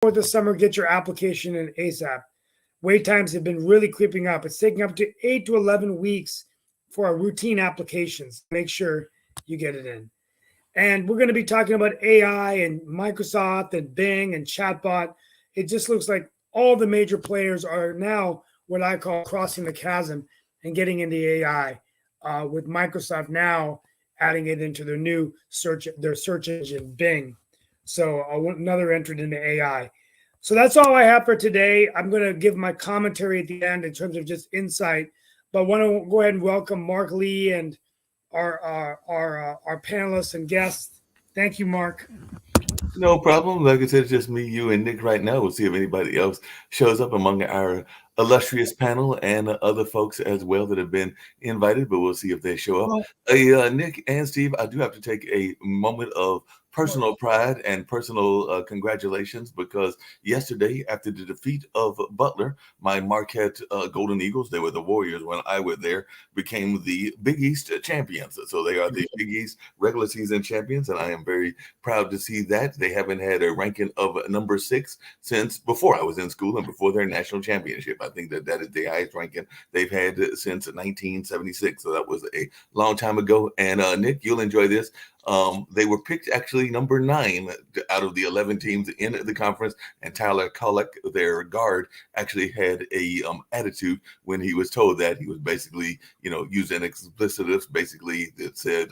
before the summer, get your application in ASAP. Wait times have been really creeping up. It's taking up to 8 to 11 weeks for our routine applications. Make sure you get it in. And we're going to be talking about AI and Microsoft and Bing and chatbot. It just looks like all the major players are now what I call crossing the chasm and getting into AI. With Microsoft now adding it into their search engine Bing. So another entrant into AI. So that's all I have for today. I'm going to give my commentary at the end in terms of just insight, but I want to go ahead and welcome Mark Lee and our panelists and guests. Thank you, Mark. No problem. Like I said, it's just me, you, and Nick right now. We'll see if anybody else shows up among our illustrious panel and other folks as well that have been invited, but we'll see if they show up. Nick and Steve, I do have to take a moment of personal pride and personal congratulations, because yesterday, after the defeat of Butler, my Marquette Golden Eagles, they were the Warriors when I was there, became the Big East champions. So they are the Big East regular season champions, and I am very proud to see that. They haven't had a ranking of number 6 since before I was in school and before their national championship. I think that is the highest ranking they've had since 1976. So that was a long time ago. And Nick, you'll enjoy this. They were picked actually number 9 out of the 11 teams in the conference, and Tyler Kolek, their guard, actually had a attitude when he was told that. He was basically, using explicitives, basically that said,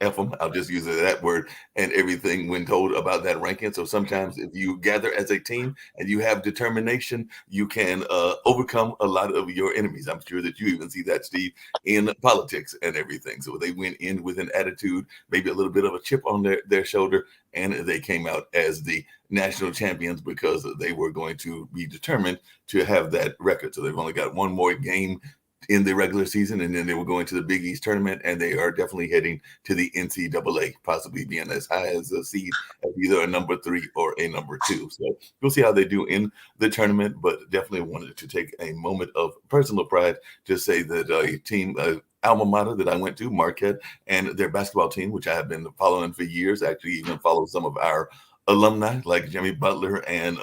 F them, I'll just use that word, and everything when told about that ranking. So sometimes if you gather as a team and you have determination, you can overcome a lot of your enemies. I'm sure that you even see that, Steve, in politics and everything. So they went in with an attitude, maybe a little bit of a chip on their shoulder, and they came out as the national champions because they were going to be determined to have that record. So they've only got one more game in the regular season, and then they were going to the Big East tournament, and they are definitely heading to the NCAA, possibly being as high as a seed as either a number 3 or a number 2. So we'll see how they do in the tournament, but definitely wanted to take a moment of personal pride to say that a team, alma mater that I went to, Marquette, and their basketball team, which I have been following for years, actually even follow some of our alumni like Jimmy Butler and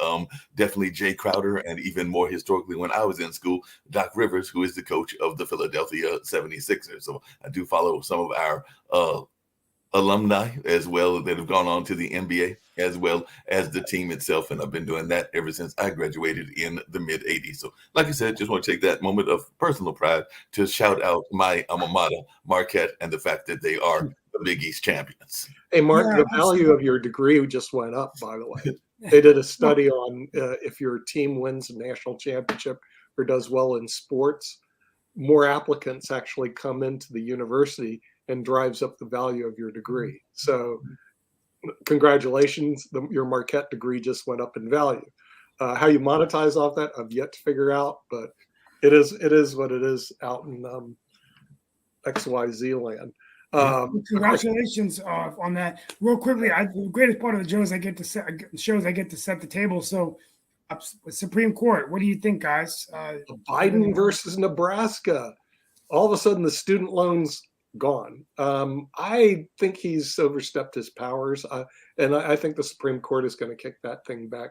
definitely Jay Crowder, and even more historically when I was in school, Doc Rivers, who is the coach of the Philadelphia 76ers. So I do follow some of our alumni as well that have gone on to the NBA, as well as the team itself. And I've been doing that ever since I graduated in the mid 80s. So like I said, just want to take that moment of personal pride to shout out my alma mater, Marquette, and the fact that they are the Big East champions. Hey, Mark, the value of your degree just went up, by the way. They did a study on if your team wins a national championship or does well in sports, more applicants actually come into the university and drives up the value of your degree. So congratulations, your Marquette degree just went up in value. How you monetize off that, I've yet to figure out, but it is what it is out in XYZ land. Congratulations on that. Real quickly, the greatest part of the show is I get to set the table. So, Supreme Court, what do you think, guys? Biden versus Nebraska. All of a sudden, the student loans gone. I think he's overstepped his powers, and I think the Supreme Court is going to kick that thing back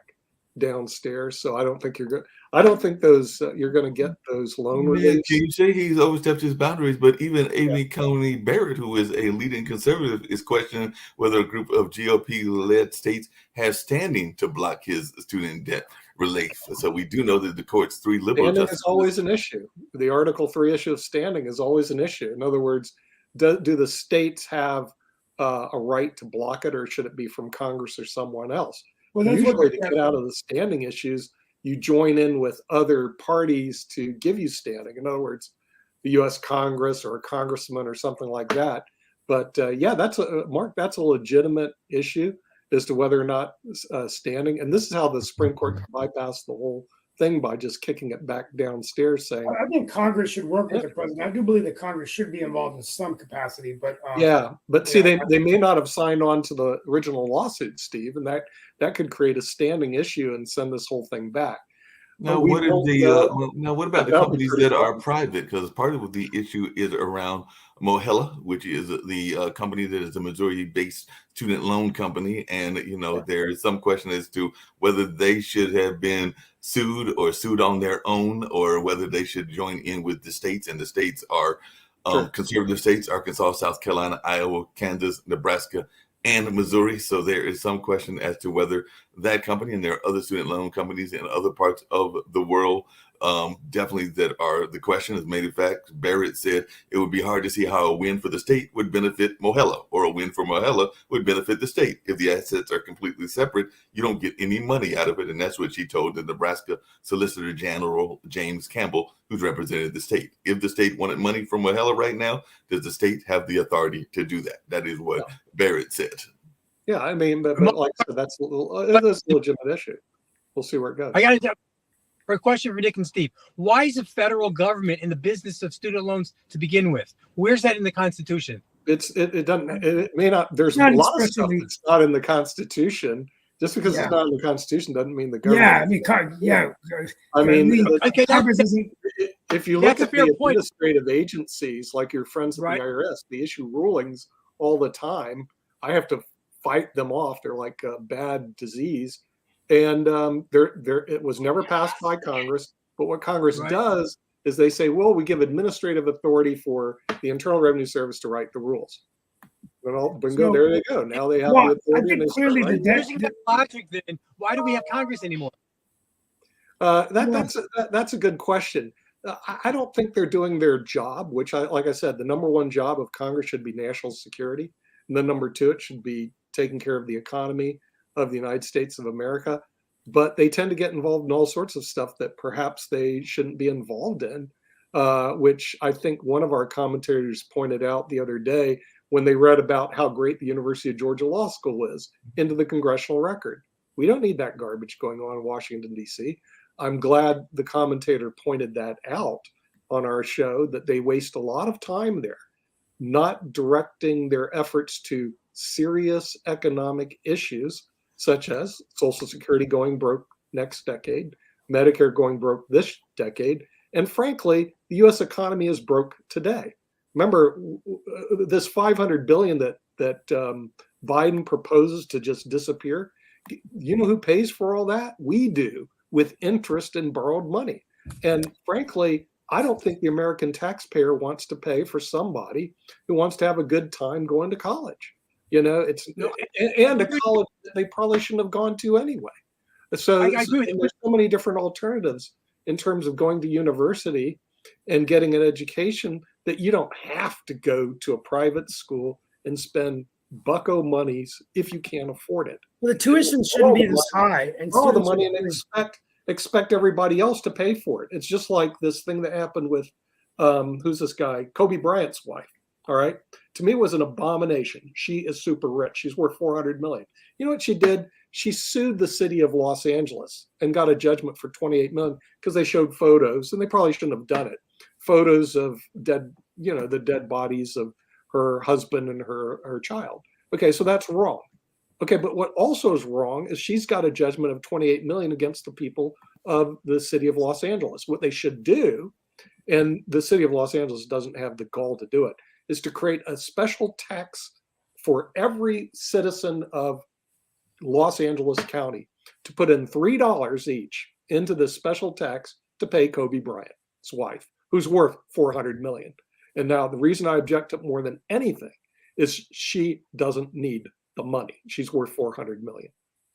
downstairs. So I don't think you're going to get those loan reliefs. Can you say he's overstepped his boundaries? But even Amy Coney Barrett, who is a leading conservative, is questioning whether a group of GOP-led states has standing to block his student debt relief. So we do know that the court's 3 liberal justices. Standing is always an issue. The Article 3 issue of standing is always an issue. In other words, do the states have a right to block it, or should it be from Congress or someone else? Well, usually to get out of the standing issues, you join in with other parties to give you standing. In other words, the U.S. Congress or a congressman or something like that. But that's a legitimate issue as to whether or not standing. And this is how the Supreme Court can bypass the whole thing by just kicking it back downstairs, saying, I think Congress should work with the president. I do believe that Congress should be involved in some capacity, but see, they may not have signed on to the original lawsuit, Steve, and that could create a standing issue and send this whole thing back. Now, we what are don't now? What about the that would be companies pretty that are fun. private? Because part of the issue is around Mohela, which is the company that is a Missouri-based student loan company, and there is some question as to whether they should have been sued or sued on their own, or whether they should join in with the states. And the states are Sure. conservative states: Arkansas, South Carolina, Iowa, Kansas, Nebraska, and Missouri. So there is some question as to whether that company, and there are other student loan companies in other parts of the world, definitely that are the question. As a matter of fact, Barrett said it would be hard to see how a win for the state would benefit Mohela, or a win for Mohela would benefit the state. If the assets are completely separate, you don't get any money out of it. And that's what she told the Nebraska Solicitor General, James Campbell, who's represented the state. If the state wanted money from Mohela right now, does the state have the authority to do that? That is what Barrett said. Yeah, I mean, but like I said, that's a legitimate issue. We'll see where it goes. I got a question for Nick and Steve. Why is the federal government in the business of student loans to begin with? Where's that in the Constitution? It doesn't. It may not. There's a lot of stuff that's not in the Constitution. Just because it's not in the Constitution doesn't mean the government. I mean, if you look at the administrative agencies, like your friends at the IRS, they issue rulings all the time. I have to fight them off. They're like a bad disease, and it was never passed by Congress. But what Congress does is they say, well, we give administrative authority for the Internal Revenue Service to write the rules. Bingo, there they go. Now they have the authority. I think clearly using that logic, then why do we have Congress anymore? That's a good question. I don't think they're doing their job, which like I said, the number one job of Congress should be national security. And then number two, it should be taking care of the economy of the United States of America. But they tend to get involved in all sorts of stuff that perhaps they shouldn't be involved in, which I think one of our commentators pointed out the other day when they read about how great the University of Georgia Law School is into the congressional record. We don't need that garbage going on in Washington, D.C. I'm glad the commentator pointed that out on our show, that they waste a lot of time there, not directing their efforts to serious economic issues, such as Social Security going broke next decade, Medicare going broke this decade, and frankly, the U.S. economy is broke today. Remember, this $500 billion that Biden proposes to just disappear. You know who pays for all that? We do, with interest and borrowed money. And frankly, I don't think the American taxpayer wants to pay for somebody who wants to have a good time going to college. And a college that they probably shouldn't have gone to anyway. So I agree with you. There's so many different alternatives in terms of going to university and getting an education that you don't have to go to a private school and spend bucko monies if you can't afford it. Well, the tuition shouldn't be this high, and all the money, and expect everybody else to pay for it. It's just like this thing that happened with who's this guy? Kobe Bryant's wife. All right. To me, it was an abomination. She is super rich. She's worth $400 million. You know what she did? She sued the city of Los Angeles and got a judgment for $28 million because they showed photos, and they probably shouldn't have done it. Photos of the dead bodies of her husband and her child. Okay, so that's wrong. Okay, but what also is wrong is she's got a judgment of $28 million against the people of the city of Los Angeles. What they should do, and the city of Los Angeles doesn't have the gall to do it, is to create a special tax for every citizen of Los Angeles County to put in $3 each into this special tax to pay Kobe Bryant's wife, who's worth $400 million. And now the reason I object to it more than anything is she doesn't need the money. She's worth $400 million.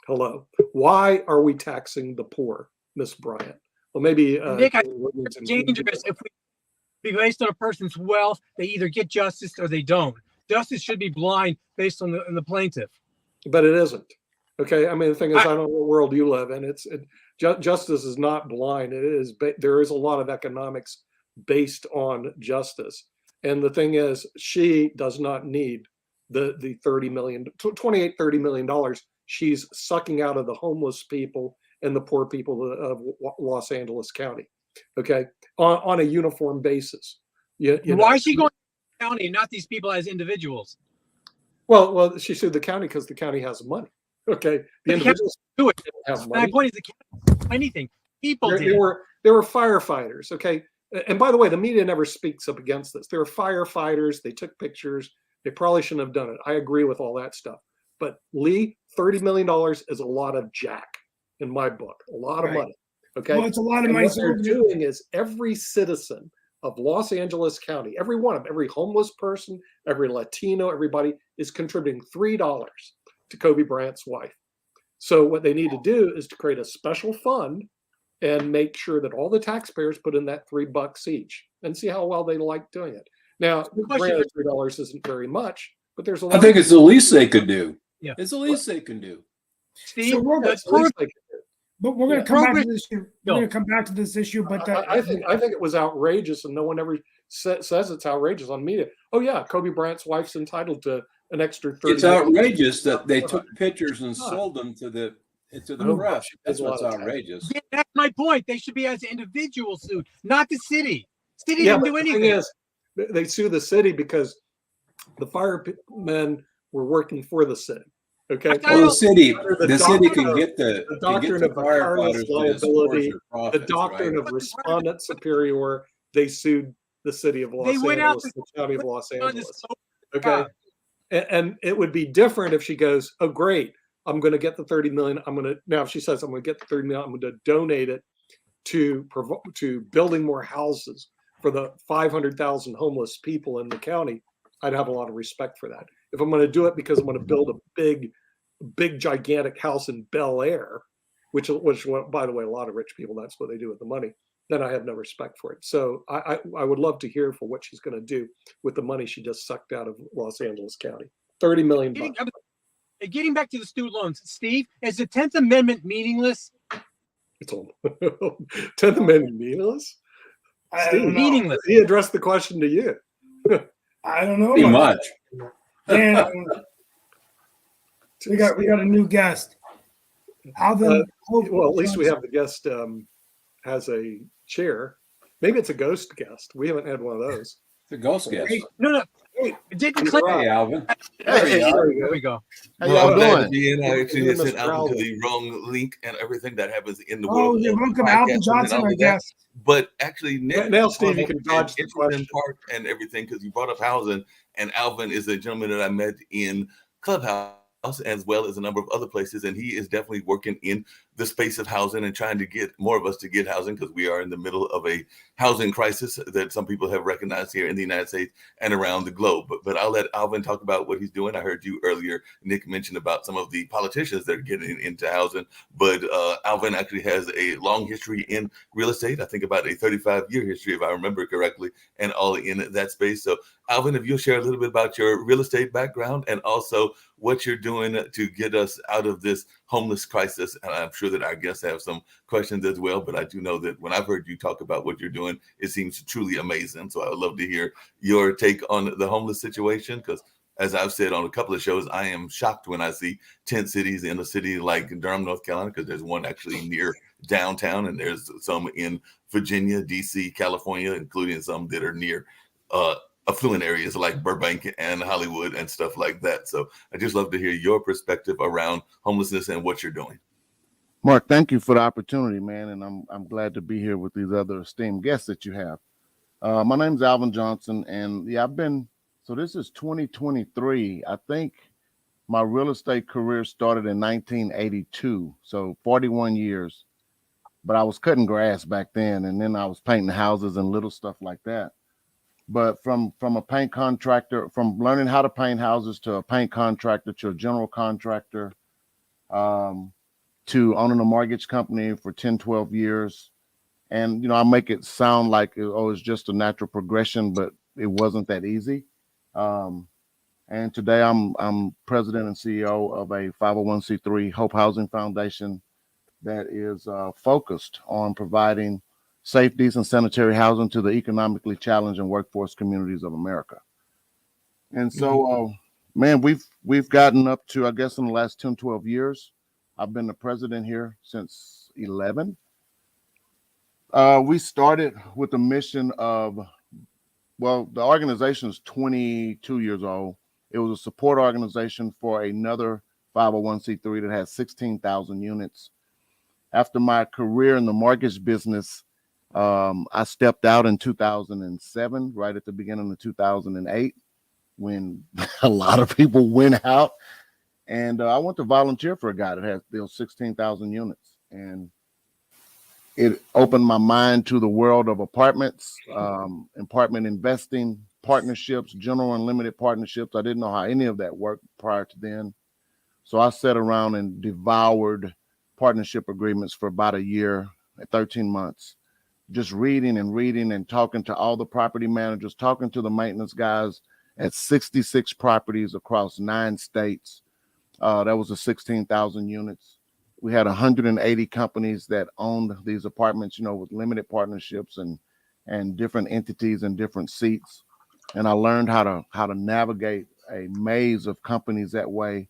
Hello. Why are we taxing the poor, Miss Bryant? Well, maybe Nick, I think it's dangerous if we be based on a person's wealth. They either get justice or they don't. Justice should be blind based on the plaintiff. But it isn't. Okay. I mean, the thing is, I don't know what world you live in. Justice is not blind. It is. There is a lot of economics based on justice. And the thing is, she does not need the $30 million. She's sucking out of the homeless people and the poor people of Los Angeles County. Okay, on a uniform basis. Why is she going to the county and not these people as individuals? Well, she sued the county because the county has money. Okay, the individuals do it. Have money. My point is, the county can't do anything. People There, did. there were firefighters. Okay. And by the way, the media never speaks up against this. There were firefighters. They took pictures. They probably shouldn't have done it. I agree with all that stuff. But Lee, $30 million is a lot of jack in my book, a lot of money. Okay. Well, it's a lot of and money. what they're doing is every citizen of Los Angeles County, every one of them, every homeless person, every Latino, everybody is contributing $3 to Kobe Bryant's wife. So what they need to do is to create a special fund and make sure that all the taxpayers put in that $3 each and see how well they like doing it. Now, granted, $3 isn't very much, but there's a lot. I think it's the least they could do. Yeah. It's the least they can do. Steve, So That's the least they can do. but we're going to come back to this issue. We're going to come back to this issue. But I think it was outrageous, and no one ever says it's outrageous on media. Oh yeah, Kobe Bryant's wife's entitled to an extra 30. It's outrageous that they took pictures and sold them to the press. That's what's outrageous. Yeah, that's my point. They should be as individual sued, not the city. City Yeah, didn't do but the anything. thing is, they sue the city because the firemen were working for the city. Okay. Well, the city doctrine can of- get the doctrine of vicarious liability, the doctrine right? of respondent superior. They sued the city of Los They went out Angeles, the county of Los on this Angeles. Okay. And it would be different if she goes, oh, great, I'm going to get the 30 million. Now if she says, I'm going to get the 30 million, I'm going to donate it to building more houses for the 500,000 homeless people in the county, I'd have a lot of respect for that. If I'm going to do it because I'm going to build a big, gigantic house in Bel Air, which, by the way, a lot of rich people, that's what they do with the money, then I have no respect for it. So I would love to hear for what she's going to do with the money she just sucked out of Los Angeles County. $30 million. Getting back to the student loans, Steve, is the 10th Amendment meaningless? It's all 10th Amendment meaningless? Steve, Meaningless. He addressed the question to you. I don't know. Pretty much. And we got a new guest. Alvin. Well, at least we have the guest has a chair. Maybe it's a ghost guest. We haven't had one of those. The ghost guest. No. It didn't click. Hey, Alvin. There we go. How Well, y'all I'm glad doing? to be in. I actually had Mr. sent Alvin to Alvin. the wrong link and everything that happens in the Oh, world. you're of welcome, podcasting Alvin and Johnson, all our of that. guest. But actually, Nick, Now, Steve, you brought can up dodge an the interesting question. part and everything because you brought up housing, and Alvin is a gentleman that I met in Clubhouse as well as a number of other places, and he is definitely working in the space of housing and trying to get more of us to get housing because we are in the middle of a housing crisis that some people have recognized here in the United States and around the globe. But I'll let Alvin talk about what he's doing. I heard you earlier, Nick, mention about some of the politicians that are getting into housing, but Alvin actually has a long history in real estate. I think about a 35-year history, if I remember correctly, and all in that space. So Alvin, if you'll share a little bit about your real estate background and also what you're doing to get us out of this homeless crisis. And I'm sure that our guests have some questions as well, but I do know that when I've heard you talk about what you're doing, it seems truly amazing. So I would love to hear your take on the homeless situation, because as I've said on a couple of shows, I am shocked when I see tent cities in a city like Durham, North Carolina, because there's one actually near downtown, and there's some in Virginia, DC, California, including some that are near affluent areas like Burbank and Hollywood and stuff like that. So I just love to hear your perspective around homelessness and what you're doing. Mark, thank you for the opportunity, man, and I'm glad to be here with these other esteemed guests that you have. My name's Alvin Johnson, and yeah, so this is 2023. I think my real estate career started in 1982, so 41 years. But I was cutting grass back then, and then I was painting houses and little stuff like that. But from a paint contractor, from learning how to paint houses to a paint contractor to a general contractor, to owning a mortgage company for 10, 12 years. And, I make it sound like, it's just a natural progression, but it wasn't that easy. And today I'm president and CEO of a 501c3 Hope Housing Foundation that is focused on providing safe, decent, sanitary housing to the economically challenged and workforce communities of America. And so, man, we've gotten up to, I guess, in the last 10, 12 years. I've been the president here since 11. We started with the mission of, the organization is 22 years old. It was a support organization for another 501c3 that has 16,000 units. After my career in the mortgage business, I stepped out in 2007, right at the beginning of 2008, when a lot of people went out. And I went to volunteer for a guy that has built 16,000 units. And it opened my mind to the world of apartments, apartment investing, partnerships, general and limited partnerships. I didn't know how any of that worked prior to then. So I sat around and devoured partnership agreements for about a year, 13 months, just reading and talking to all the property managers, talking to the maintenance guys at 66 properties across 9 states. That was a 16,000 units. We had 180 companies that owned these apartments, with limited partnerships and different entities and different seats. And I learned how to navigate a maze of companies that way,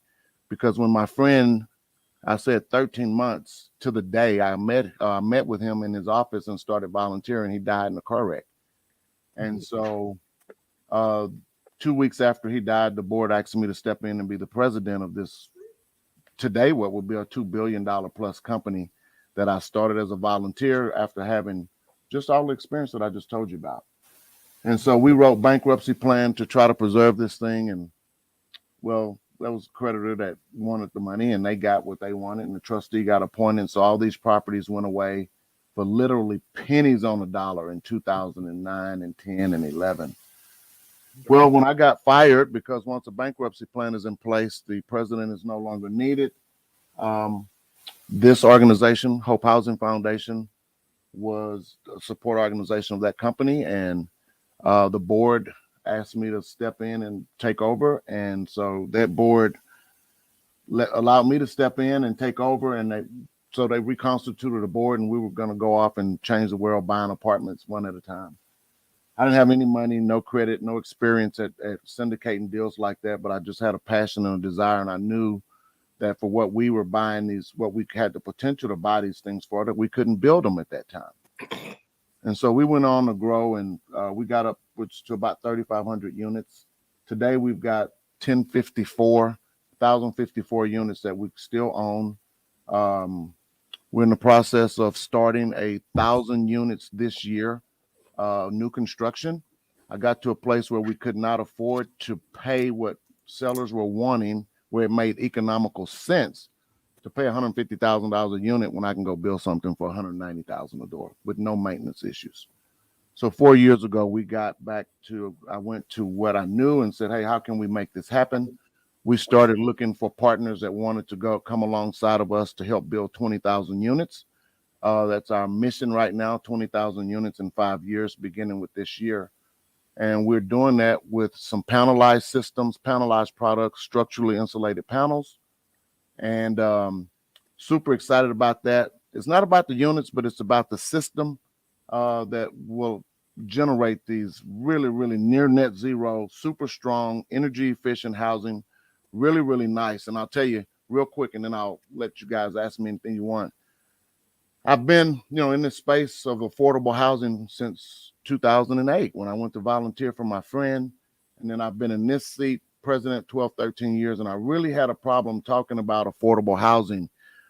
because when my friend, I said 13 months to the day, I met with him in his office and started volunteering. He died in a car wreck. And so 2 weeks after he died, the board asked me to step in and be the president of this today, what would be a $2 billion plus company that I started as a volunteer after having just all the experience that I just told you about. And so we wrote bankruptcy plan to try to preserve this thing. And well, that was a creditor that wanted the money and they got what they wanted, and the trustee got appointed. So all these properties went away for literally pennies on the dollar in 2009 and 10 and 11. Well, when I got fired, because once a bankruptcy plan is in place, the president is no longer needed. This organization, Hope Housing Foundation, was a support organization of that company, and the board asked me to step in and take over. And so that board allowed me to step in and take over, and they reconstituted a board, and we were going to go off and change the world buying apartments one at a time. I didn't have any money, no credit, no experience at syndicating deals like that, but I just had a passion and a desire, and I knew that for what we were buying, what we had the potential to buy these things for, that we couldn't build them at that time. And so we went on to grow, and we got up to about 3,500 units. Today we've got 1,054 units that we still own. We're in the process of starting 1,000 units this year, new construction. I got to a place where we could not afford to pay what sellers were wanting, where it made economical sense to pay $150,000 a unit when I can go build something for $190,000 a door with no maintenance issues. So 4 years ago, I went to what I knew and said, hey, how can we make this happen? We started looking for partners that wanted to come alongside of us to help build 20,000 units. That's our mission right now, 20,000 units in 5 years, beginning with this year. And we're doing that with some panelized systems, panelized products, structurally insulated panels. And super excited about that. It's not about the units, but it's about the system that will generate these really, really near net zero, super strong, energy efficient housing. Really, really nice. And I'll tell you real quick, and then I'll let you guys ask me anything you want. I've been, in this space of affordable housing since 2008 when I went to volunteer for my friend. And then I've been in this seat, president, 12, 13 years. And I really had a problem talking about affordable housing,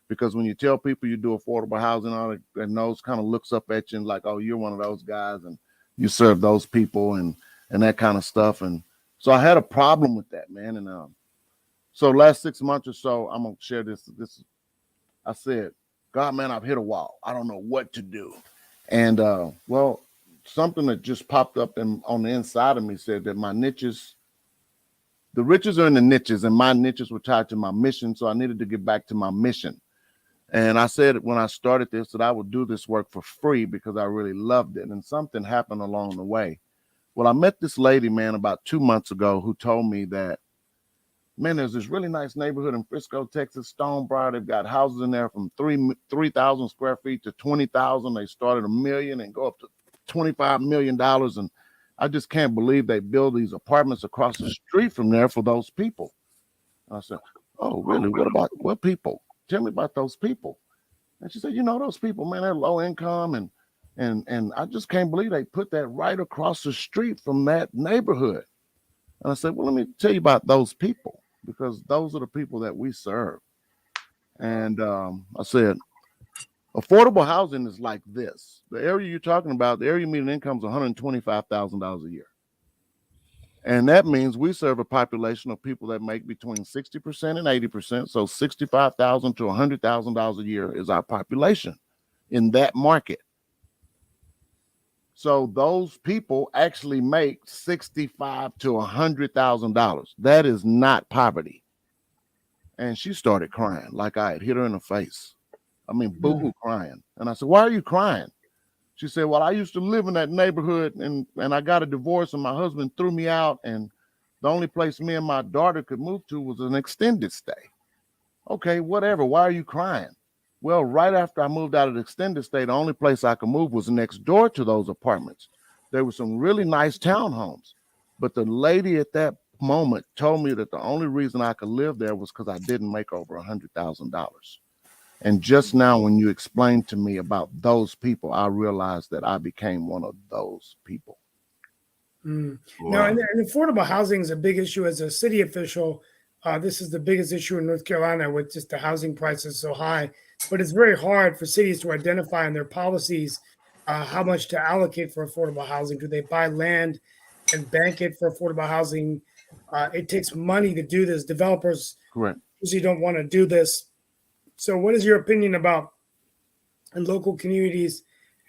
because when you tell people you do affordable housing, all their nose kind of looks up at you and like, oh, you're one of those guys and you serve those people and that kind of stuff. And so I had a problem with that, man. And so last 6 months or so, I'm going to share this. I said, God, man, I've hit a wall. I don't know what to do. And well, something that just popped up on the inside of me said that my niches, the riches are in the niches, and my niches were tied to my mission. So I needed to get back to my mission. And I said when I started this that I would do this work for free because I really loved it. And something happened along the way. Well, I met this lady, man, about 2 months ago who told me that, man, there's this really nice neighborhood in Frisco, Texas, Stonebriar. They've got houses in there from 3,000 square feet to 20,000. They started $1 million and go up to $25 million. And I just can't believe they build these apartments across the street from there for those people. And I said, oh, really? What people? Tell me about those people. And she said, those people, man, they're low income. And I just can't believe they put that right across the street from that neighborhood. And I said, well, let me tell you about those people, because those are the people that we serve. And I said, Affordable housing is like this. The area you're talking about, the area median income is $125,000 a year. And that means we serve a population of people that make between 60% and 80%. So $65,000 to $100,000 a year is our population in that market. So those people actually make $65,000 to $100,000. That is not poverty. And she started crying like I had hit her in the face. I mean, boo-hoo crying. And I said, why are you crying? She said, well, I used to live in that neighborhood and I got a divorce and my husband threw me out. And the only place me and my daughter could move to was an extended stay. Okay, whatever. Why are you crying? Well, right after I moved out of the extended stay, the only place I could move was next door to those apartments. There were some really nice townhomes. But the lady at that moment told me that the only reason I could live there was because I didn't make over $100,000. And just now, when you explained to me about those people, I realized that I became one of those people. Wow. Now, and affordable housing is a big issue as a city official. This is the biggest issue in North Carolina with just the housing prices so high. But it's very hard for cities to identify in their policies how much to allocate for affordable housing. Do they buy land and bank it for affordable housing? It takes money to do this. Developers usually don't want to do this. So what is your opinion about in local communities?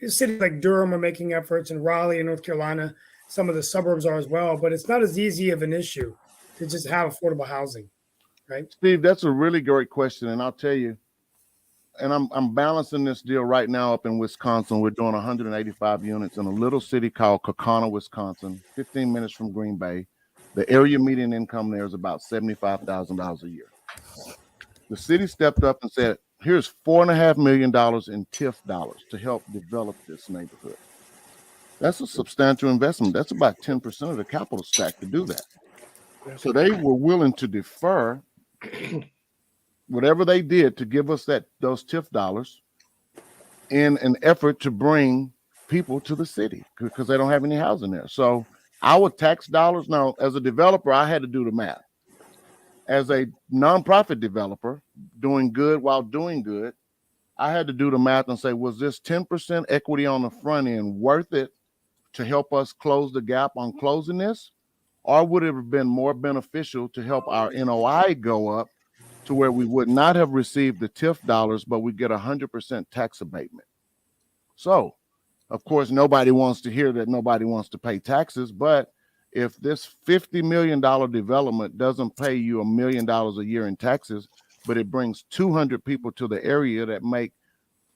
Cities like Durham are making efforts, and Raleigh in North Carolina, some of the suburbs are as well, but it's not as easy of an issue to just have affordable housing, right? Steve, that's a really great question. And I'll tell you, and I'm balancing this deal right now up in Wisconsin. We're doing 185 units in a little city called Kaukauna, Wisconsin, 15 minutes from Green Bay. The area median income there is about $75,000 a year. The city stepped up and said, here's $4.5 million in TIF dollars to help develop this neighborhood. That's a substantial investment. That's about 10% of the capital stack to do that. So they were willing to defer whatever they did to give us those TIF dollars in an effort to bring people to the city because they don't have any housing there. So our tax dollars, now as a developer, I had to do the math. As a nonprofit developer doing good while doing good, I had to do the math and say, was this 10% equity on the front end worth it to help us close the gap on closing this? Or would it have been more beneficial to help our NOI go up to where we would not have received the TIF dollars, but we get 100% tax abatement? So, of course, nobody wants to hear that nobody wants to pay taxes, but if this $50 million development doesn't pay you $1 million a year in taxes, but it brings 200 people to the area that make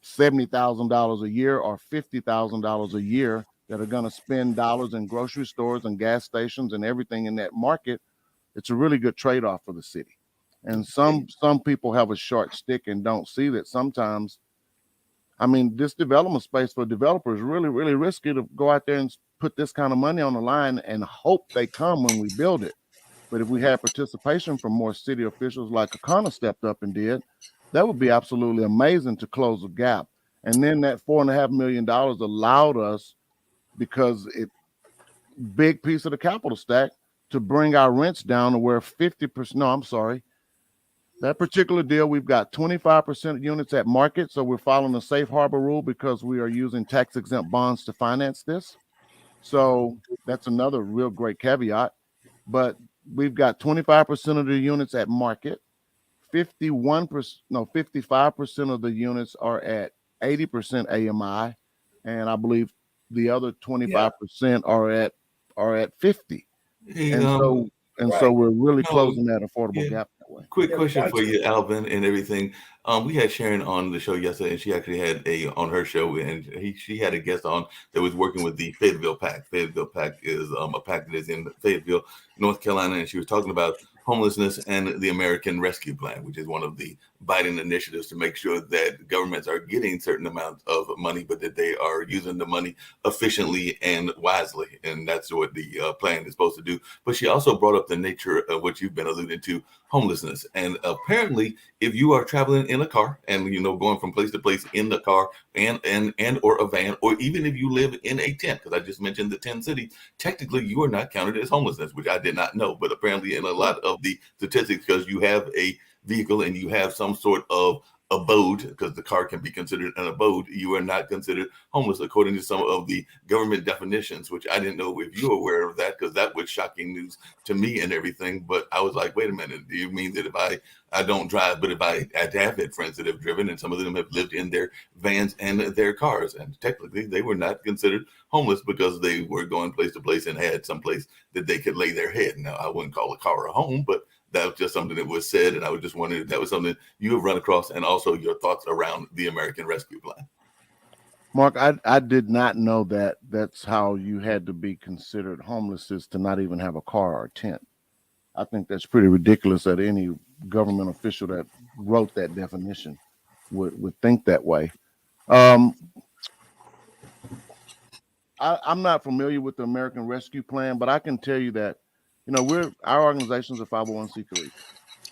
$70,000 a year or $50,000 a year that are going to spend dollars in grocery stores and gas stations and everything in that market, it's a really good trade-off for the city. And some people have a short stick and don't see that sometimes. I mean, this development space for developers is really, really risky to go out there and put this kind of money on the line and hope they come when we build it. But if we had participation from more city officials like Kaukauna stepped up and did, that would be absolutely amazing to close the gap. And then that $4.5 million allowed us, because it big piece of the capital stack, to bring our rents down to where 50%, no, I'm sorry. That particular deal, we've got 25% units at market. So we're following the safe harbor rule because we are using tax exempt bonds to finance this. So that's another real great caveat. But we've got 25% of the units at market, 55% of the units are at 80% AMI, and I believe the other 25% are at 50. So we're really closing that affordable gap that way. Quick question for you, Alvin, and everything. We had Sharon on the show yesterday, and she actually had on her show, and she had a guest on that was working with the Fayetteville PAC. Fayetteville PAC is a PAC that is in Fayetteville, North Carolina, and she was talking about homelessness and the American Rescue Plan, which is one of the Biden initiatives to make sure that governments are getting certain amounts of money, but that they are using the money efficiently and wisely. And that's what the plan is supposed to do. But she also brought up the nature of what you've been alluding to, homelessness. And apparently, if you are traveling in a car and, going from place to place in the car and or a van, or even if you live in a tent, because I just mentioned the tent city, technically you are not counted as homelessness, which I did not know. But apparently in a lot of the statistics, because you have a vehicle and you have some sort of abode, because the car can be considered an abode, you are not considered homeless according to some of the government definitions, which I didn't know if you were aware of that, because that was shocking news to me and everything. But I was like, wait a minute, do you mean that if I don't drive, but if I have had friends that have driven, and some of them have lived in their vans and their cars, and technically they were not considered homeless because they were going place to place and had some place that they could lay their head. Now, I wouldn't call a car a home, but that was just something that was said, and I was just wondering if that was something you have run across, and also your thoughts around the American Rescue Plan. Mark, I did not know that that's how you had to be considered homeless, is to not even have a car or a tent. I think that's pretty ridiculous that any government official that wrote that definition would think that way. I'm not familiar with the American Rescue Plan, but I can tell you that, our organization is a 501c3.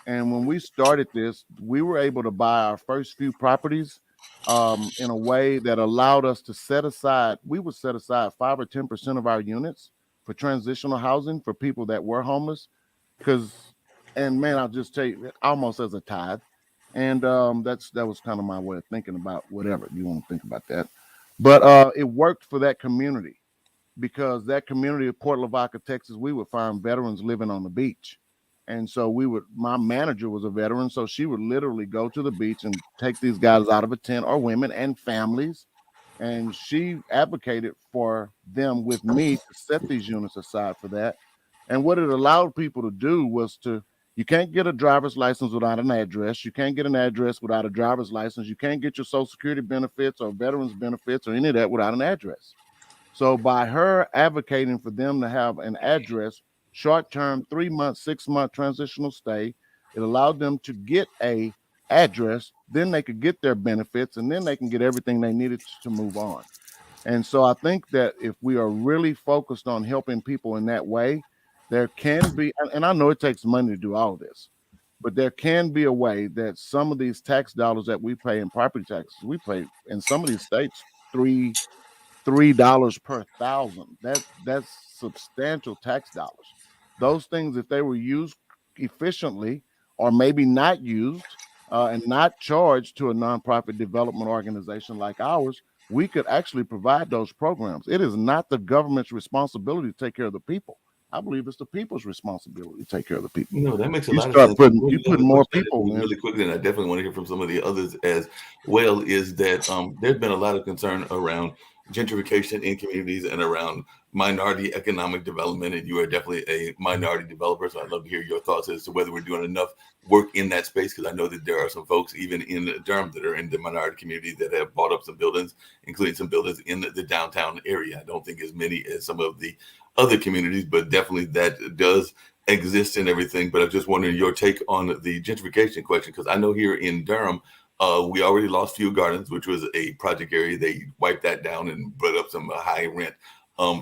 And when we started this, we were able to buy our first few properties in a way that allowed us to set aside 5 or 10% of our units for transitional housing for people that were homeless. I'll just tell you, almost as a tithe. And that was kind of my way of thinking about whatever you want to think about that. But it worked for that community, because that community of Port Lavaca, Texas, we would find veterans living on the beach. And so my manager was a veteran, so she would literally go to the beach and take these guys out of a tent, or women and families. And she advocated for them with me to set these units aside for that. And what it allowed people to do was you can't get a driver's license without an address. You can't get an address without a driver's license. You can't get your Social Security benefits or veterans benefits or any of that without an address. So by her advocating for them to have an address, short-term, 3-month, 6-month transitional stay, it allowed them to get a address, then they could get their benefits, and then they can get everything they needed to move on. And so I think that if we are really focused on helping people in that way, there can be, and I know it takes money to do all of this, but there can be a way that some of these tax dollars that we pay in property taxes, we pay in some of these states $3 per thousand. That's substantial tax dollars. Those things, if they were used efficiently, or maybe not used and not charged to a nonprofit development organization like ours, we could actually provide those programs. It is not the government's responsibility to take care of the people. I believe it's the people's responsibility to take care of the people. No, that makes a lot of sense. You put more people in. Really quickly, and I definitely want to hear from some of the others as well, is that there's been a lot of concern around gentrification in communities and around minority economic development, and you are definitely a minority developer, so I'd love to hear your thoughts as to whether we're doing enough work in that space, because I know that there are some folks even in Durham that are in the minority community that have bought up some buildings, including some buildings in the downtown area. I don't think as many as some of the other communities, but definitely that does exist and everything. But I'm just wondering your take on the gentrification question, because I know here in Durham, we already lost Field Gardens, which was a project area. They wiped that down and put up some high rent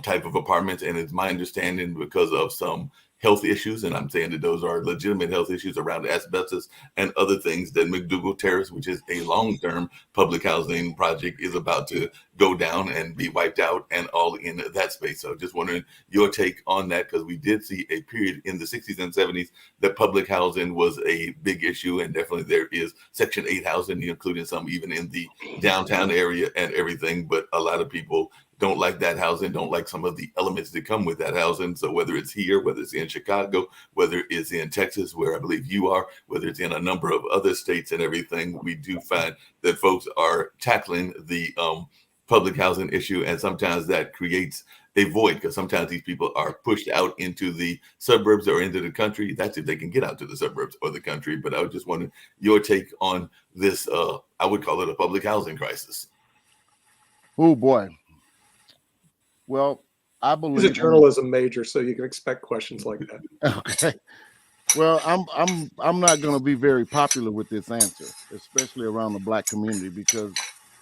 type of apartments. And it's my understanding, because of some health issues, and I'm saying that those are legitimate health issues around asbestos and other things, that McDougal Terrace, which is a long-term public housing project, is about to go down and be wiped out, and all in that space. So just wondering your take on that, because we did see a period in the 60s and 70s that public housing was a big issue, and definitely there is Section 8 housing, including some even in the downtown area and everything, but a lot of people don't like that housing, don't like some of the elements that come with that housing. So whether it's here, whether it's in Chicago, whether it's in Texas, where I believe you are, whether it's in a number of other states and everything, we do find that folks are tackling the public housing issue. And sometimes that creates a void, because sometimes these people are pushed out into the suburbs or into the country. That's if they can get out to the suburbs or the country. But I was just wondering your take on this, I would call it a public housing crisis. Oh boy. Well, I believe he's a journalism major, so you can expect questions like that. Okay. Well, I'm not going to be very popular with this answer, especially around the Black community, because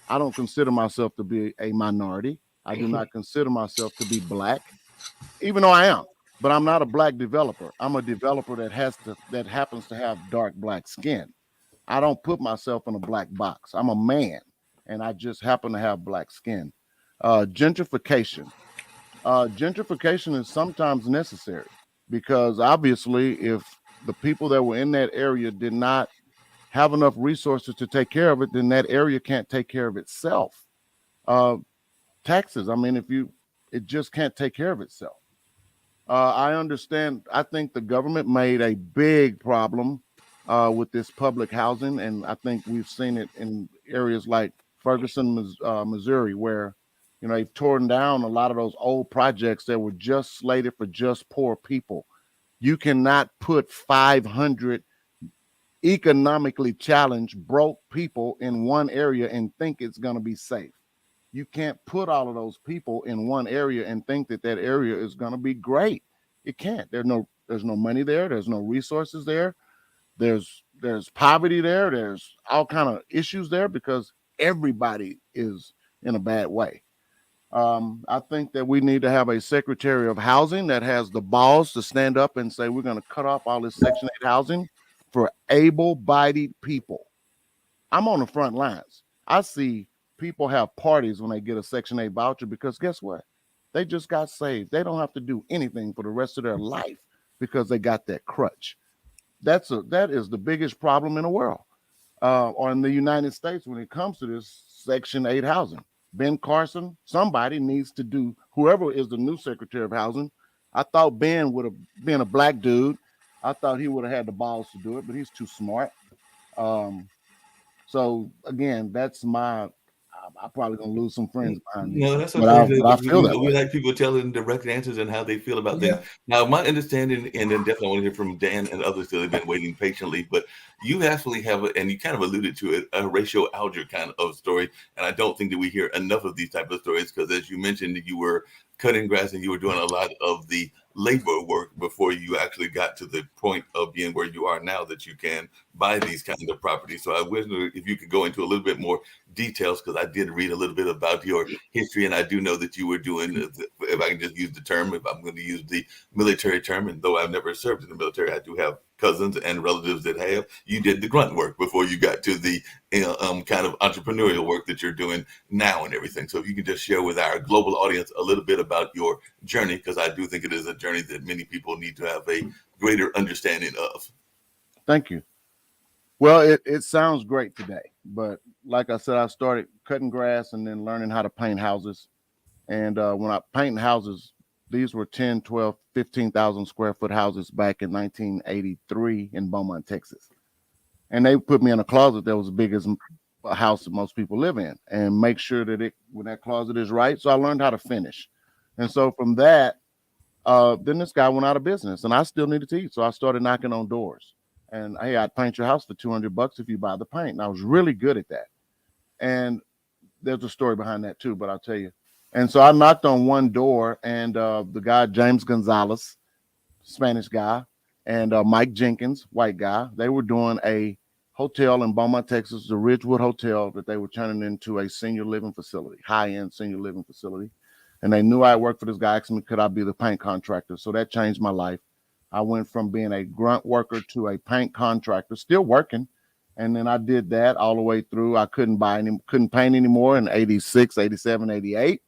I don't consider myself to be a minority. I do not consider myself to be Black, even though I am. But I'm not a Black developer. I'm a developer that happens to have dark Black skin. I don't put myself in a Black box. I'm a man, and I just happen to have Black skin. Gentrification. Gentrification is sometimes necessary, because obviously if the people that were in that area did not have enough resources to take care of it, then that area can't take care of itself. Taxes, I mean, it just can't take care of itself. I understand. I think the government made a big problem with this public housing, and I think we've seen it in areas like Ferguson, Missouri, where they've torn down a lot of those old projects that were just slated for just poor people. You cannot put 500 economically challenged, broke people in one area and think it's going to be safe. You can't put all of those people in one area and think that that area is going to be great. It can't. There's no money there. There's no resources there. There's poverty there. There's all kind of issues there because everybody is in a bad way. I think that we need to have a Secretary of Housing that has the balls to stand up and say, we're going to cut off all this Section 8 housing for able-bodied people. I'm on the front lines. I see people have parties when they get a Section 8 voucher because guess what? They just got saved. They don't have to do anything for the rest of their life because they got that crutch. That is the biggest problem in the world or in the United States when it comes to this Section 8 housing. Ben Carson, somebody needs to do, whoever is the new Secretary of Housing. I thought Ben would have been a black dude. I thought he would have had the balls to do it, but he's too smart. So again, that's I'm probably gonna lose some friends behind me. No, that's but okay. I feel that we way. like people telling direct answers and how they feel about things. Now, my understanding, and then definitely want to hear from Dan and others that have been waiting patiently, but you actually have, and you kind of alluded to it, a Horatio Alger kind of story. And I don't think that we hear enough of these type of stories because, as you mentioned, you were cutting grass and you were doing a lot of the labor work before you actually got to the point of being where you are now that you can buy these kinds of properties. So I wonder if you could go into a little bit more details because I did read a little bit about your history and I do know that you were doing, if I can just use the term, if I'm going to use the military term, and though I've never served in the military, I do have cousins and relatives that have, you did the grunt work before you got to the kind of entrepreneurial work that you're doing now and everything. So if you could just share with our global audience a little bit about your journey, because I do think it is a journey that many people need to have a greater understanding of. Thank you. Well, it sounds great today, but like I said, I started cutting grass and then learning how to paint houses. And when I paint houses, these were 10, 12, 15,000 square foot houses back in 1983 in Beaumont, Texas. And they put me in a closet that was as big as a house that most people live in and make sure that when that closet is right. So I learned how to finish. And so from that, then this guy went out of business and I still needed to eat. So I started knocking on doors and, hey, I'd paint your house for $200 if you buy the paint. And I was really good at that. And there's a story behind that too, but I'll tell you. And so I knocked on one door and the guy, James Gonzalez, Spanish guy, and Mike Jenkins, white guy, they were doing a hotel in Beaumont, Texas, the Ridgewood Hotel that they were turning into a senior living facility, high-end senior living facility. And they knew I worked for this guy, asked me, could I be the paint contractor? So that changed my life. I went from being a grunt worker to a paint contractor, still working. And then I did that all the way through. I couldn't paint anymore in 86, 87, 88.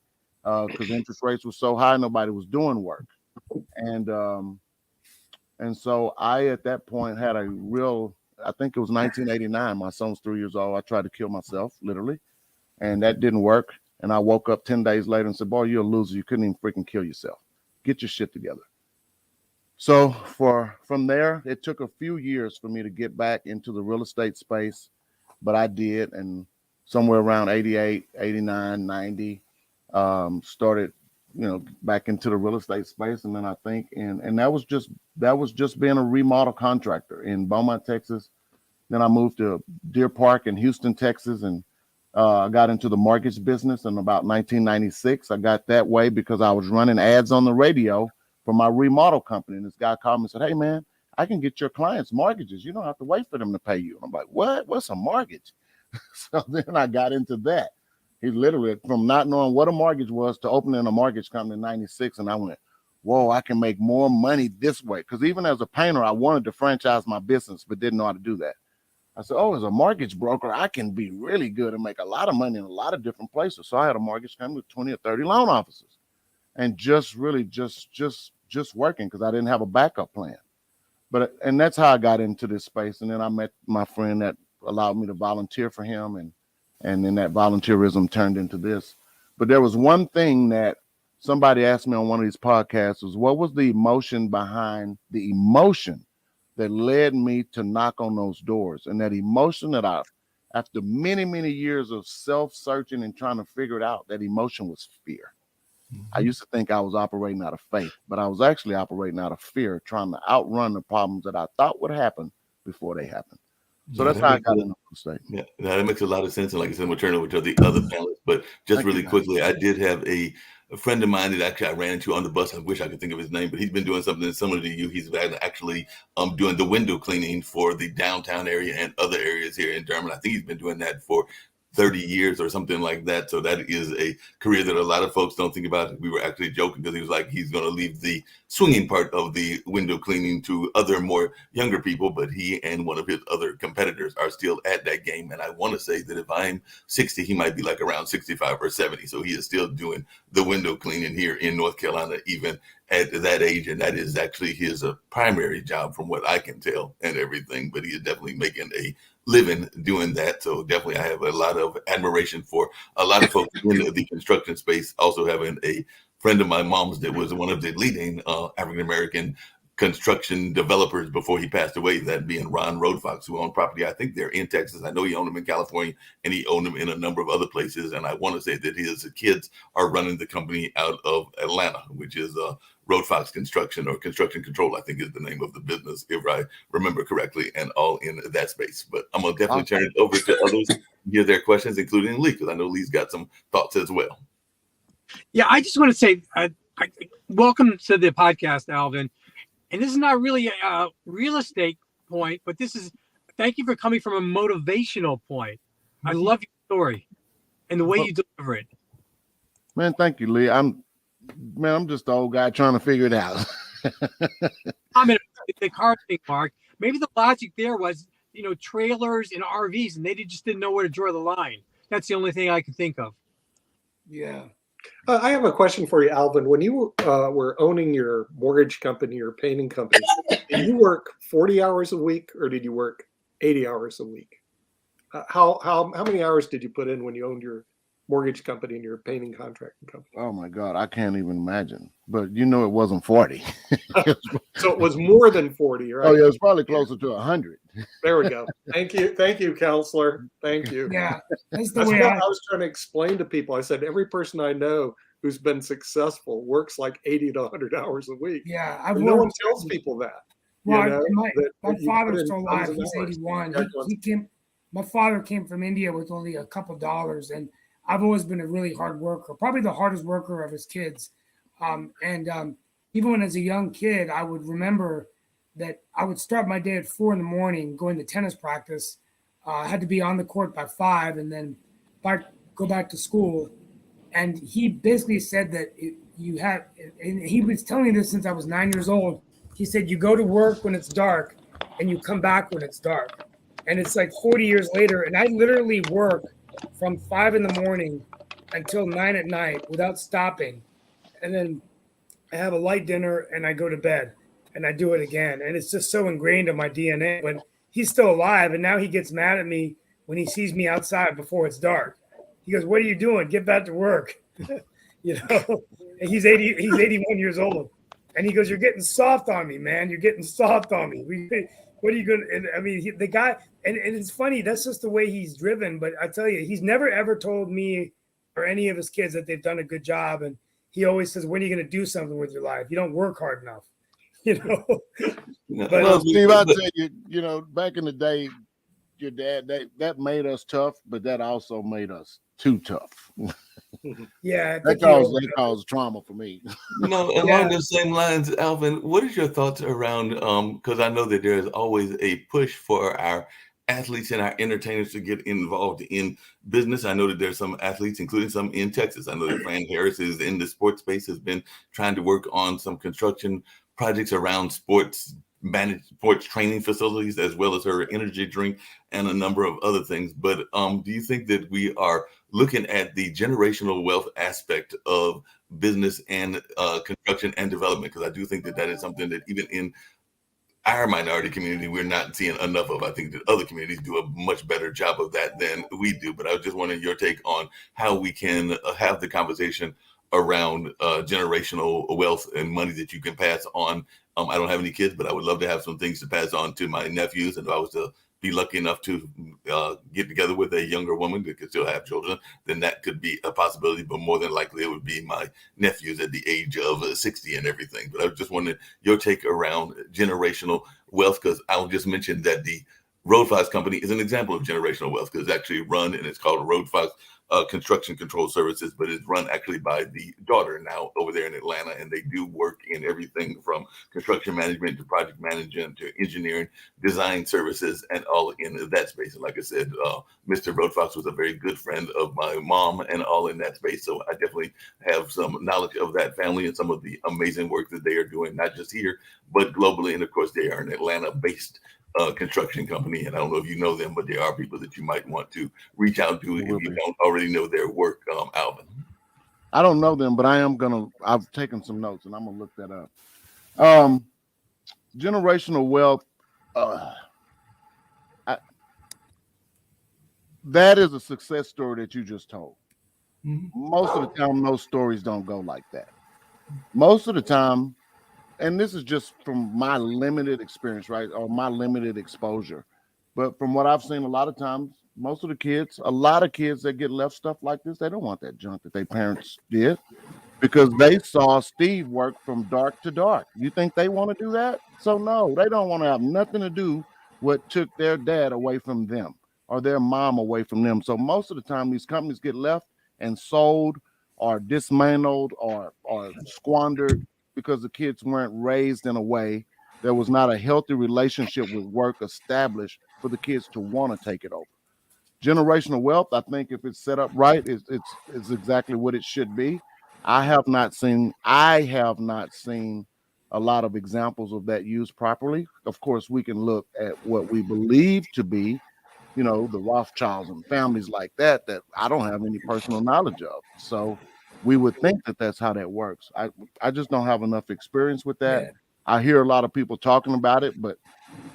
Because interest rates were so high, nobody was doing work. And so I, at that point, had a real, I think it was 1989. My son's 3 years old. I tried to kill myself, literally. And that didn't work. And I woke up 10 days later and said, boy, you're a loser. You couldn't even freaking kill yourself. Get your shit together. So from there, it took a few years for me to get back into the real estate space. But I did. And somewhere around 88, 89, 90, started, back into the real estate space. And then I think, and that was just being a remodel contractor in Beaumont, Texas. Then I moved to Deer Park in Houston, Texas. And I got into the mortgage business in about 1996. I got that way because I was running ads on the radio for my remodel company. And this guy called me and said, hey man, I can get your clients mortgages. You don't have to wait for them to pay you. And I'm like, what? What's a mortgage? So then I got into that. He literally, from not knowing what a mortgage was to opening a mortgage company in 96. And I went, whoa, I can make more money this way. Because even as a painter, I wanted to franchise my business, but didn't know how to do that. I said, oh, as a mortgage broker, I can be really good and make a lot of money in a lot of different places. So I had a mortgage company with 20 or 30 loan officers and just really just working because I didn't have a backup plan. And that's how I got into this space. And then I met my friend that allowed me to volunteer for him, and then that volunteerism turned into this. But there was one thing that somebody asked me on one of these podcasts was, what was the emotion behind the emotion that led me to knock on those doors? And that emotion that after many, many years of self-searching and trying to figure it out, that emotion was fear. I used to think I was operating out of faith, but I was actually operating out of fear, trying to outrun the problems that I thought would happen before they happened. So that's how I got into real estate. Yeah, that makes a lot of sense. And like I said, we'll turn over to the other panelists. But just really quickly, I did have a friend of mine that actually I ran into on the bus. I wish I could think of his name, but he's been doing something similar to you. He's actually doing the window cleaning for the downtown area and other areas here in Durham. I think he's been doing that for 30 years or something like that. So that is a career that a lot of folks don't think about. We were actually joking because he was like, he's going to leave the swinging part of the window cleaning to other more younger people, but he and one of his other competitors are still at that game. And I want to say that if I'm 60, he might be like around 65 or 70. So he is still doing the window cleaning here in North Carolina, even at that age. And that is actually his primary job from what I can tell and everything, but he is definitely making a living doing that. So definitely I have a lot of admiration for a lot of folks in the construction space. Also having a friend of my mom's that was one of the leading African-American construction developers before he passed away, that being Ron Roadfox, who owned property. I think they're in Texas. I know he owned them in California and he owned them in a number of other places. And I want to say that his kids are running the company out of Atlanta, which is Roadfox Construction or Construction Control, I think is the name of the business, if I remember correctly, and all in that space. But I'm going to definitely turn it over to others to hear their questions, including Lee, because I know Lee's got some thoughts as well. Yeah, I just want to say welcome to the podcast, Alvin. And this is not really a real estate point, but thank you for coming from a motivational point. I love your story and the way you deliver it. Man, thank you, Lee. I'm just the old guy trying to figure it out. I'm in the car thing, Mark. Maybe the logic there was, trailers and RVs, and they just didn't know where to draw the line. That's the only thing I could think of. Yeah. I have a question for you, Alvin. When you were owning your mortgage company or painting company, did you work 40 hours a week or did you work 80 hours a week? How many hours did you put in when you owned your mortgage company and your painting contracting company? Oh my God, I can't even imagine. But it wasn't 40. So it was more than 40, right? Oh yeah, it's probably closer to 100. There we go. Thank you, counselor. Thank you. Yeah, that's what I was trying to explain to people. I said every person I know who's been successful works like 80 to 100 hours a week. Yeah, no one tells people that. Well, my father's still alive. He's 81. My father came from India with only a couple dollars, and I've always been a really hard worker, probably the hardest worker of his kids. Even when as a young kid, I would remember that I would start my day at 4 a.m. going to tennis practice. I had to be on the court by 5 and then go back to school. And he basically said that and he was telling me this since I was 9 years old. He said, you go to work when it's dark and you come back when it's dark. And it's like 40 years later. And I literally work from 5 a.m. until 9 p.m. without stopping. And then I have a light dinner and I go to bed and I do it again. And it's just so ingrained in my DNA. But he's still alive. And now he gets mad at me when he sees me outside before it's dark. He goes, what are you doing? Get back to work. And he's 81 years old. And he goes, you're getting soft on me, man. You're getting soft on me. What are you going to, I mean, the guy, and it's funny, that's just the way he's driven. But I tell you, he's never ever told me or any of his kids that they've done a good job. And he always says, when are you going to do something with your life? You don't work hard enough, But, well, Steve, I'll tell you, back in the day, your dad, that made us tough, but that also made us too tough. Yeah, that caused trauma for me. Along those same lines, Alvin, what is your thoughts around? Because I know that there is always a push for our athletes and our entertainers to get involved in business. I know that there's some athletes, including some in Texas. I know that Fran Harris is in the sports space, has been trying to work on some construction projects around sports, managed sports training facilities, as well as her energy drink and a number of other things. But do you think that we are looking at the generational wealth aspect of business and construction and development? Because I do think that is something that even in our minority community we're not seeing enough of. I think that other communities do a much better job of that than we do. But I was just wondering your take on how we can have the conversation around generational wealth and money that you can pass on. I don't have any kids, but I would love to have some things to pass on to my nephews. And if I was to be lucky enough to get together with a younger woman that could still have children, then that could be a possibility. But more than likely, it would be my nephews at the age of 60 and everything. But I was just wondering your take around generational wealth, because I'll just mention that the Road Fox company is an example of generational wealth, because it's actually run, and it's called Road Fox Construction Control Services, but it's run actually by the daughter now over there in Atlanta, and they do work in everything from construction management to project management to engineering, design services, and all in that space. And like I said, Mr. Road Fox was a very good friend of my mom and all in that space. So I definitely have some knowledge of that family and some of the amazing work that they are doing, not just here, but globally. And of course, they are an Atlanta-based construction company, and I don't know if you know them, but there are people that you might want to reach out to if you don't already know their work. Alvin, I don't know them, but I've taken some notes and I'm gonna look that up. Generational wealth, that is a success story that you just told. Most of the time those stories don't go like that. Most of the time, and this is just from my limited experience, right? Or my limited exposure. But from what I've seen, a lot of times, most of the kids, a lot of kids that get left stuff like this, they don't want that junk that their parents did because they saw Steve work from dark to dark. You think they want to do that? So no, they don't want to have nothing to do what took their dad away from them or their mom away from them. So most of the time, these companies get left and sold or dismantled or squandered because the kids weren't raised in a way there was not a healthy relationship with work established for the kids to want to take it over. Generational wealth, I think if it's set up right, it's exactly what it should be. I have not seen a lot of examples of that used properly. Of course, we can look at what we believe to be, the Rothschilds and families like that I don't have any personal knowledge of. So we would think that that's how that works. I just don't have enough experience with that. Yeah. I hear a lot of people talking about it, but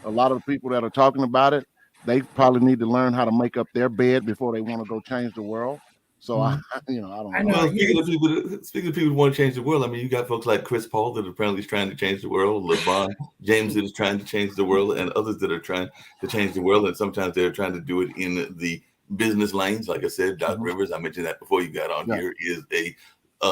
a lot of the people that are talking about it, they probably need to learn how to make up their bed before they want to go change the world. So I don't know. Well, speaking of people who want to change the world, I mean, you got folks like Chris Paul that apparently is trying to change the world, LeBron James that is trying to change the world, and others that are trying to change the world. And sometimes they're trying to do it in the business lanes. Like I said, Doc Rivers, I mentioned that before you got on here, is a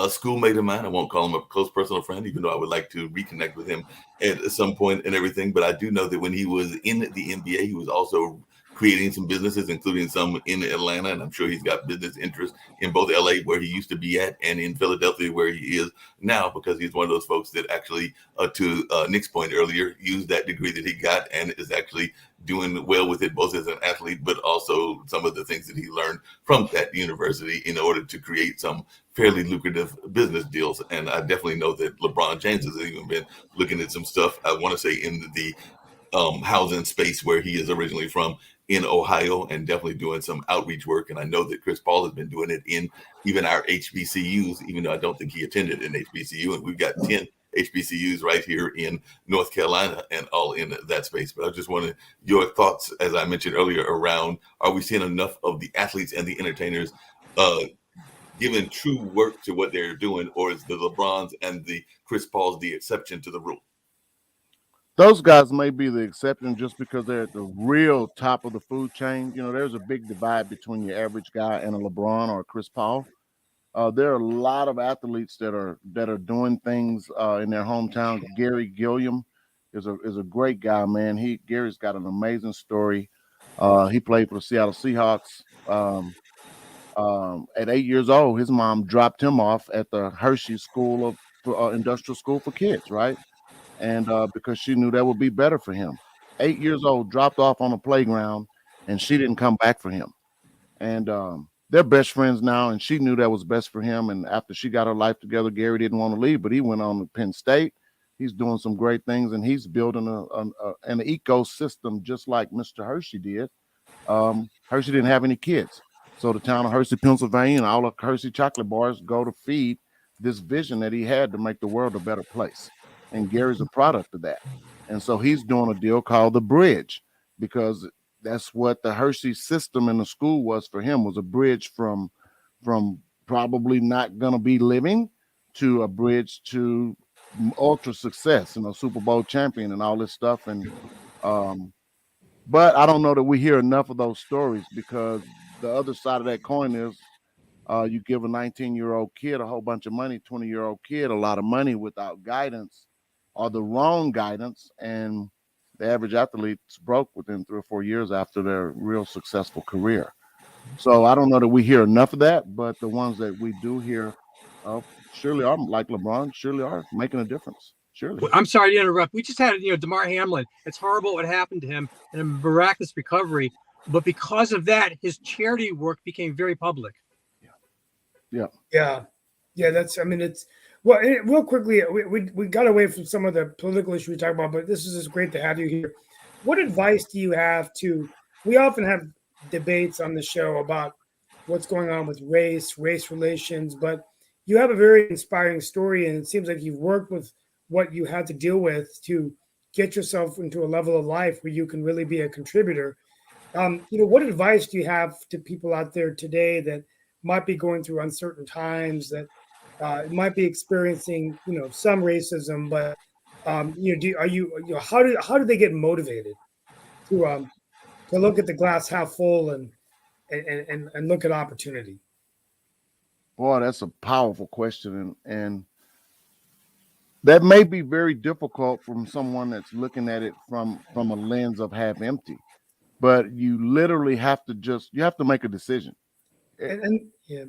schoolmate of mine. I won't call him a close personal friend, even though I would like to reconnect with him at some point and everything. But I do know that when he was in the NBA, he was also creating some businesses, including some in Atlanta. And I'm sure he's got business interests in both LA, where he used to be at, and in Philadelphia, where he is now, because he's one of those folks that actually, to Nick's point earlier, used that degree that he got and is actually doing well with it, both as an athlete, but also some of the things that he learned from that university in order to create some fairly lucrative business deals. And I definitely know that LeBron James has even been looking at some stuff, I want to say, in the housing space where he is originally from in Ohio, and definitely doing some outreach work. And I know that Chris Paul has been doing it in even our HBCUs, even though I don't think he attended an HBCU. And we've got 10 HBCUs right here in North Carolina and all in that space. But I just wanted your thoughts, as I mentioned earlier, around, are we seeing enough of the athletes and the entertainers giving true work to what they're doing, or is the LeBrons and the Chris Pauls the exception to the rule? Those guys may be the exception just because they're at the real top of the food chain. There's a big divide between your average guy and a LeBron or a Chris Paul. There are a lot of athletes that are doing things in their hometown. Gary Gilliam is a great guy, man. Gary's got an amazing story. He played for the Seattle Seahawks. At 8 years old, his mom dropped him off at the Hershey School of Industrial School for Kids, right? And because she knew that would be better for him. 8 years old, dropped off on the playground, and she didn't come back for him. And they're best friends now, and she knew that was best for him. And after she got her life together, Gary didn't want to leave, but he went on to Penn State. He's doing some great things, and he's building an ecosystem just like Mr. Hershey did. Hershey didn't have any kids. So the town of Hershey, Pennsylvania, and all of Hershey chocolate bars go to feed this vision that he had to make the world a better place. And Gary's a product of that. And so he's doing a deal called the bridge, because that's what the Hershey system in the school was for him, was a bridge from probably not going to be living to a bridge to ultra success, Super Bowl champion and all this stuff. And but I don't know that we hear enough of those stories, because the other side of that coin is you give a 19-year-old kid a whole bunch of money, 20-year-old kid a lot of money without guidance or the wrong guidance, and the average athlete's broke within 3 or 4 years after their real successful career. So I don't know that we hear enough of that, but the ones that we do hear surely are, like LeBron, surely are making a difference. Surely. I'm sorry to interrupt. We just had, Damar Hamlin. It's horrible what happened to him and a miraculous recovery. But because of that, his charity work became very public. Yeah. It's real quickly. We got away from some of the political issues we talked about, but this is just great to have you here. What advice do you have we often have debates on the show about what's going on with race relations, but you have a very inspiring story, and it seems like you've worked with what you had to deal with to get yourself into a level of life where you can really be a contributor. What advice do you have to people out there today that might be going through uncertain times, that might be experiencing, some racism, but how do they get motivated to look at the glass half full and look at opportunity? Boy, that's a powerful question, and that may be very difficult from someone that's looking at it from a lens of half empty. But you literally have to make a decision. You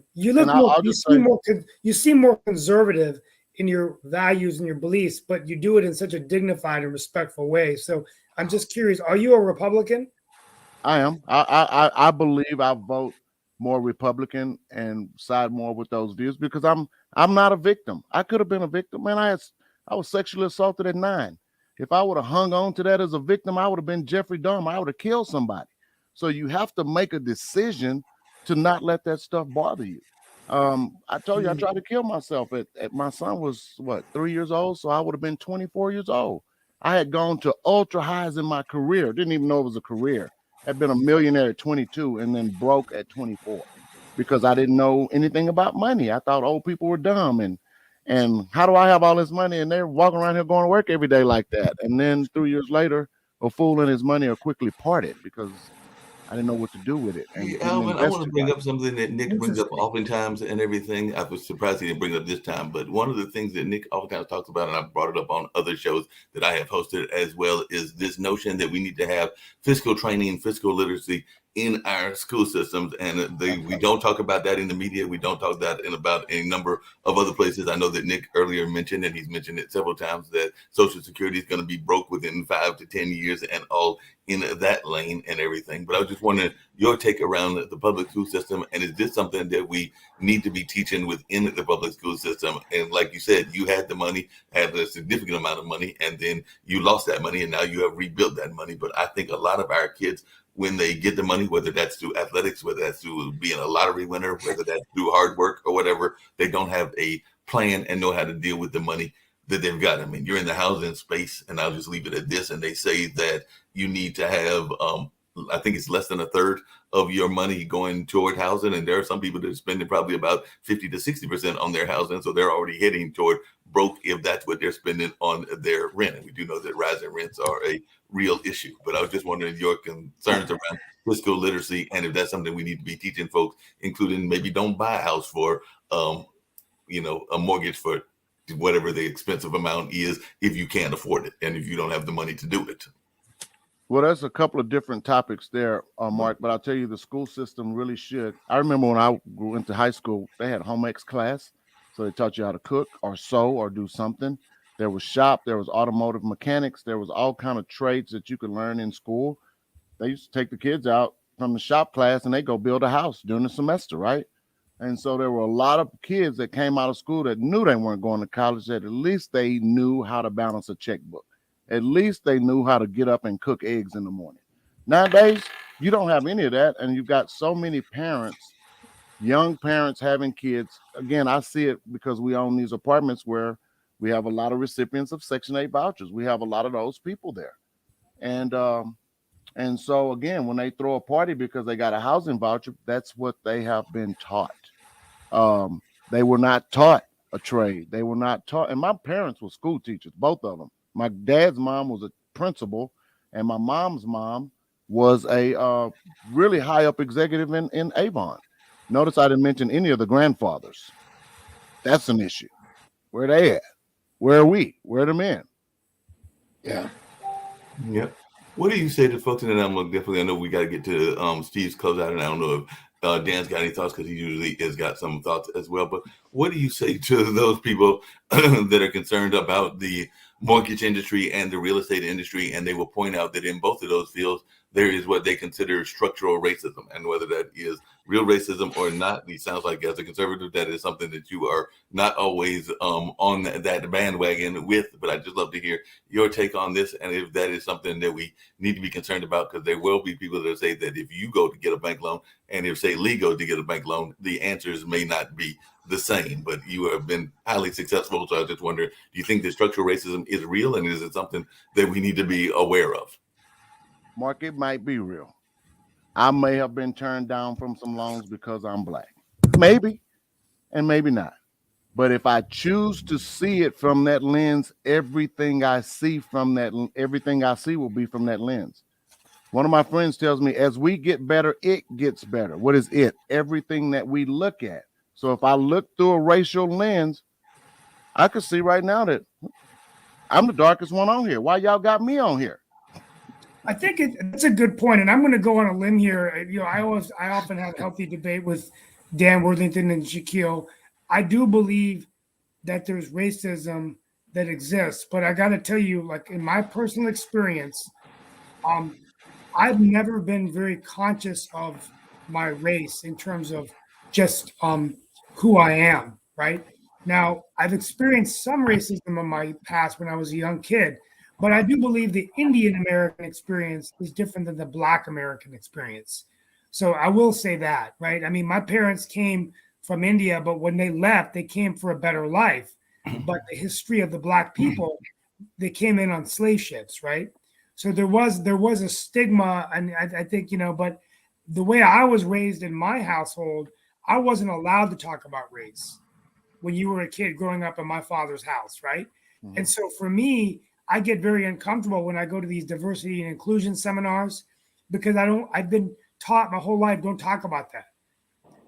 seem more conservative in your values and your beliefs, but you do it in such a dignified and respectful way. So I'm just curious, are you a Republican? I am. I believe I vote more Republican and side more with those views, because I'm not a victim. I could have been a victim, man. I was sexually assaulted at 9. If I would have hung on to that as a victim, I would have been Jeffrey Dahmer. I would have killed somebody. So you have to make a decision to not let that stuff bother you. I told you I tried to kill myself at my son was 3 years old, so I would have been 24 years old. I had gone to ultra highs in my career, didn't even know it was a career. Had been a millionaire at 22 and then broke at 24 because I didn't know anything about money. I thought old people were dumb, and how do I have all this money and they're walking around here going to work every day like that? And then 3 years later, a fool and his money are quickly parted because I didn't know what to do with it. And Alvin, I want to bring up something that Nick brings up oftentimes and everything. I was surprised he didn't bring it up this time, but one of the things that Nick oftentimes talks about, and I've brought it up on other shows that I have hosted as well, is this notion that we need to have fiscal training, fiscal literacy in our school systems. And we don't talk about that in the media. We don't talk that about a number of other places. I know that Nick earlier mentioned, and he's mentioned it several times, that Social Security is going to be broke within 5 to 10 years and all in that lane and everything. But I was just wondering your take around the public school system. And is this something that we need to be teaching within the public school system? And like you said, you had the money, had a significant amount of money, and then you lost that money and now you have rebuilt that money. But I think a lot of our kids, when they get the money, whether that's through athletics, whether that's through being a lottery winner, whether that's through hard work or whatever, they don't have a plan and know how to deal with the money that they've got. I mean, you're in the housing space, and I'll just leave it at this. And they say that you need to have, I think it's less than a third of your money going toward housing. And there are some people that are spending probably about 50 to 60% on their housing. So they're already heading toward broke if that's what they're spending on their rent. And we do know that rising rents are a real issue. But I was just wondering your concerns around fiscal literacy, and if that's something we need to be teaching folks, including maybe don't buy a house for, a mortgage for whatever the expensive amount is if you can't afford it and if you don't have the money to do it. Well, there's a couple of different topics there, Mark, but I'll tell you the school system really should. I remember when I went to high school, they had home ec class. So they taught you how to cook or sew or do something. There was shop, there was automotive mechanics, there was all kind of trades that you could learn in school. They used to take the kids out from the shop class and they go build a house during the semester, right? And so there were a lot of kids that came out of school that knew they weren't going to college, that at least they knew how to balance a checkbook. At least they knew how to get up and cook eggs in the morning. Nowadays, you don't have any of that. And you've got so many parents, young parents having kids. Again, I see it because we own these apartments where We have a lot of recipients of Section 8 vouchers. We have a lot of those people there. And so again, when they throw a party because they got a housing voucher, that's what they have been taught. They were not taught a trade. They were not taught. And my parents were school teachers, both of them. My dad's mom was a principal, and my mom's mom was a really high up executive in Avon. Notice I didn't mention any of the grandfathers. That's an issue. Where are they at? Where are we? Where are the men? Yeah. Yep. What do you say to folks? And then I'm definitely, I know we got to get to Steve's closeout, and I don't know if Dan's got any thoughts because he usually has got some thoughts as well. But what do you say to those people that are concerned about the mortgage industry and the real estate industry? And they will point out that in both of those fields, there is what they consider structural racism, and whether that is real racism or not, it sounds like as a conservative, that is something that you are not always on that bandwagon with. But I'd just love to hear your take on this, and if that is something that we need to be concerned about, because there will be people that say that if you go to get a bank loan and if, say, Lee goes to get a bank loan, the answers may not be the same. But you have been highly successful, so I just wonder, do you think that structural racism is real, and is it something that we need to be aware of? Mark, it might be real. I may have been turned down from some loans because I'm Black. Maybe, and maybe not. But if I choose to see it from that lens, everything I see will be from that lens. One of my friends tells me, as we get better, it gets better. What is it? Everything that we look at. So if I look through a racial lens, I could see right now that I'm the darkest one on here. Why y'all got me on here? I think it's a good point, and I'm going to go on a limb here. You know, I often have healthy debate with Dan Worthington and Shaquille. I do believe that there's racism that exists, but I got to tell you, like in my personal experience, I've never been very conscious of my race in terms of just who I am. Right now, I've experienced some racism in my past when I was a young kid. But I do believe the Indian American experience is different than the Black American experience. So I will say that, right? I mean, my parents came from India, but when they left, they came for a better life. But the history of the Black people, they came in on slave ships, right? So there was a stigma, and I think, you know, but the way I was raised in my household, I wasn't allowed to talk about race when you were a kid growing up in my father's house, right? Mm-hmm. And so for me, I get very uncomfortable when I go to these diversity and inclusion seminars because I've been taught my whole life, don't talk about that.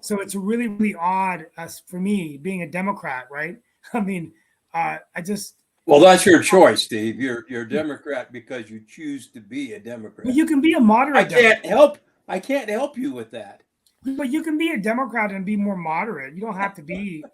So it's really, really odd for me being a Democrat, right? I mean, well, that's your choice, Steve. You're a Democrat because you choose to be a Democrat. But you can be a moderate. I can't help you with that. But you can be a Democrat and be more moderate. You don't have to be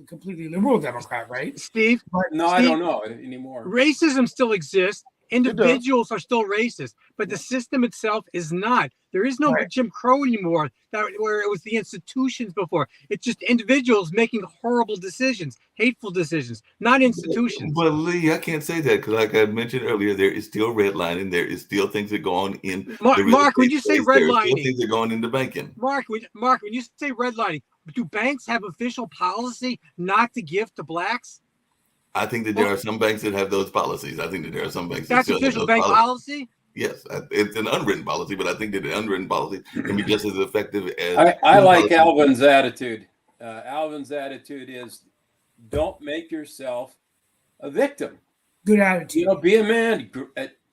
completely liberal Democrat, right? Steve? No, Steve, I don't know anymore. Racism still exists. Individuals are still racist, but the system itself is not. There is no Jim Crow anymore, where it was the institutions before. It's just individuals making horrible decisions, hateful decisions, not institutions. But Lee, I can't say that because, like I mentioned earlier, there is still redlining. There is still things that go on in Mark, when you say redlining, things that go on into banking. Mark, when you say redlining, do banks have official policy not to give to Blacks? I think that there are some banks that have those policies. I think that there are some banks that's official bank policy. Yes, it's an unwritten policy, but I think that an unwritten policy can be just as effective as. I like Alvin's attitude. Alvin's attitude is, don't make yourself a victim. Good attitude. You know, be a man.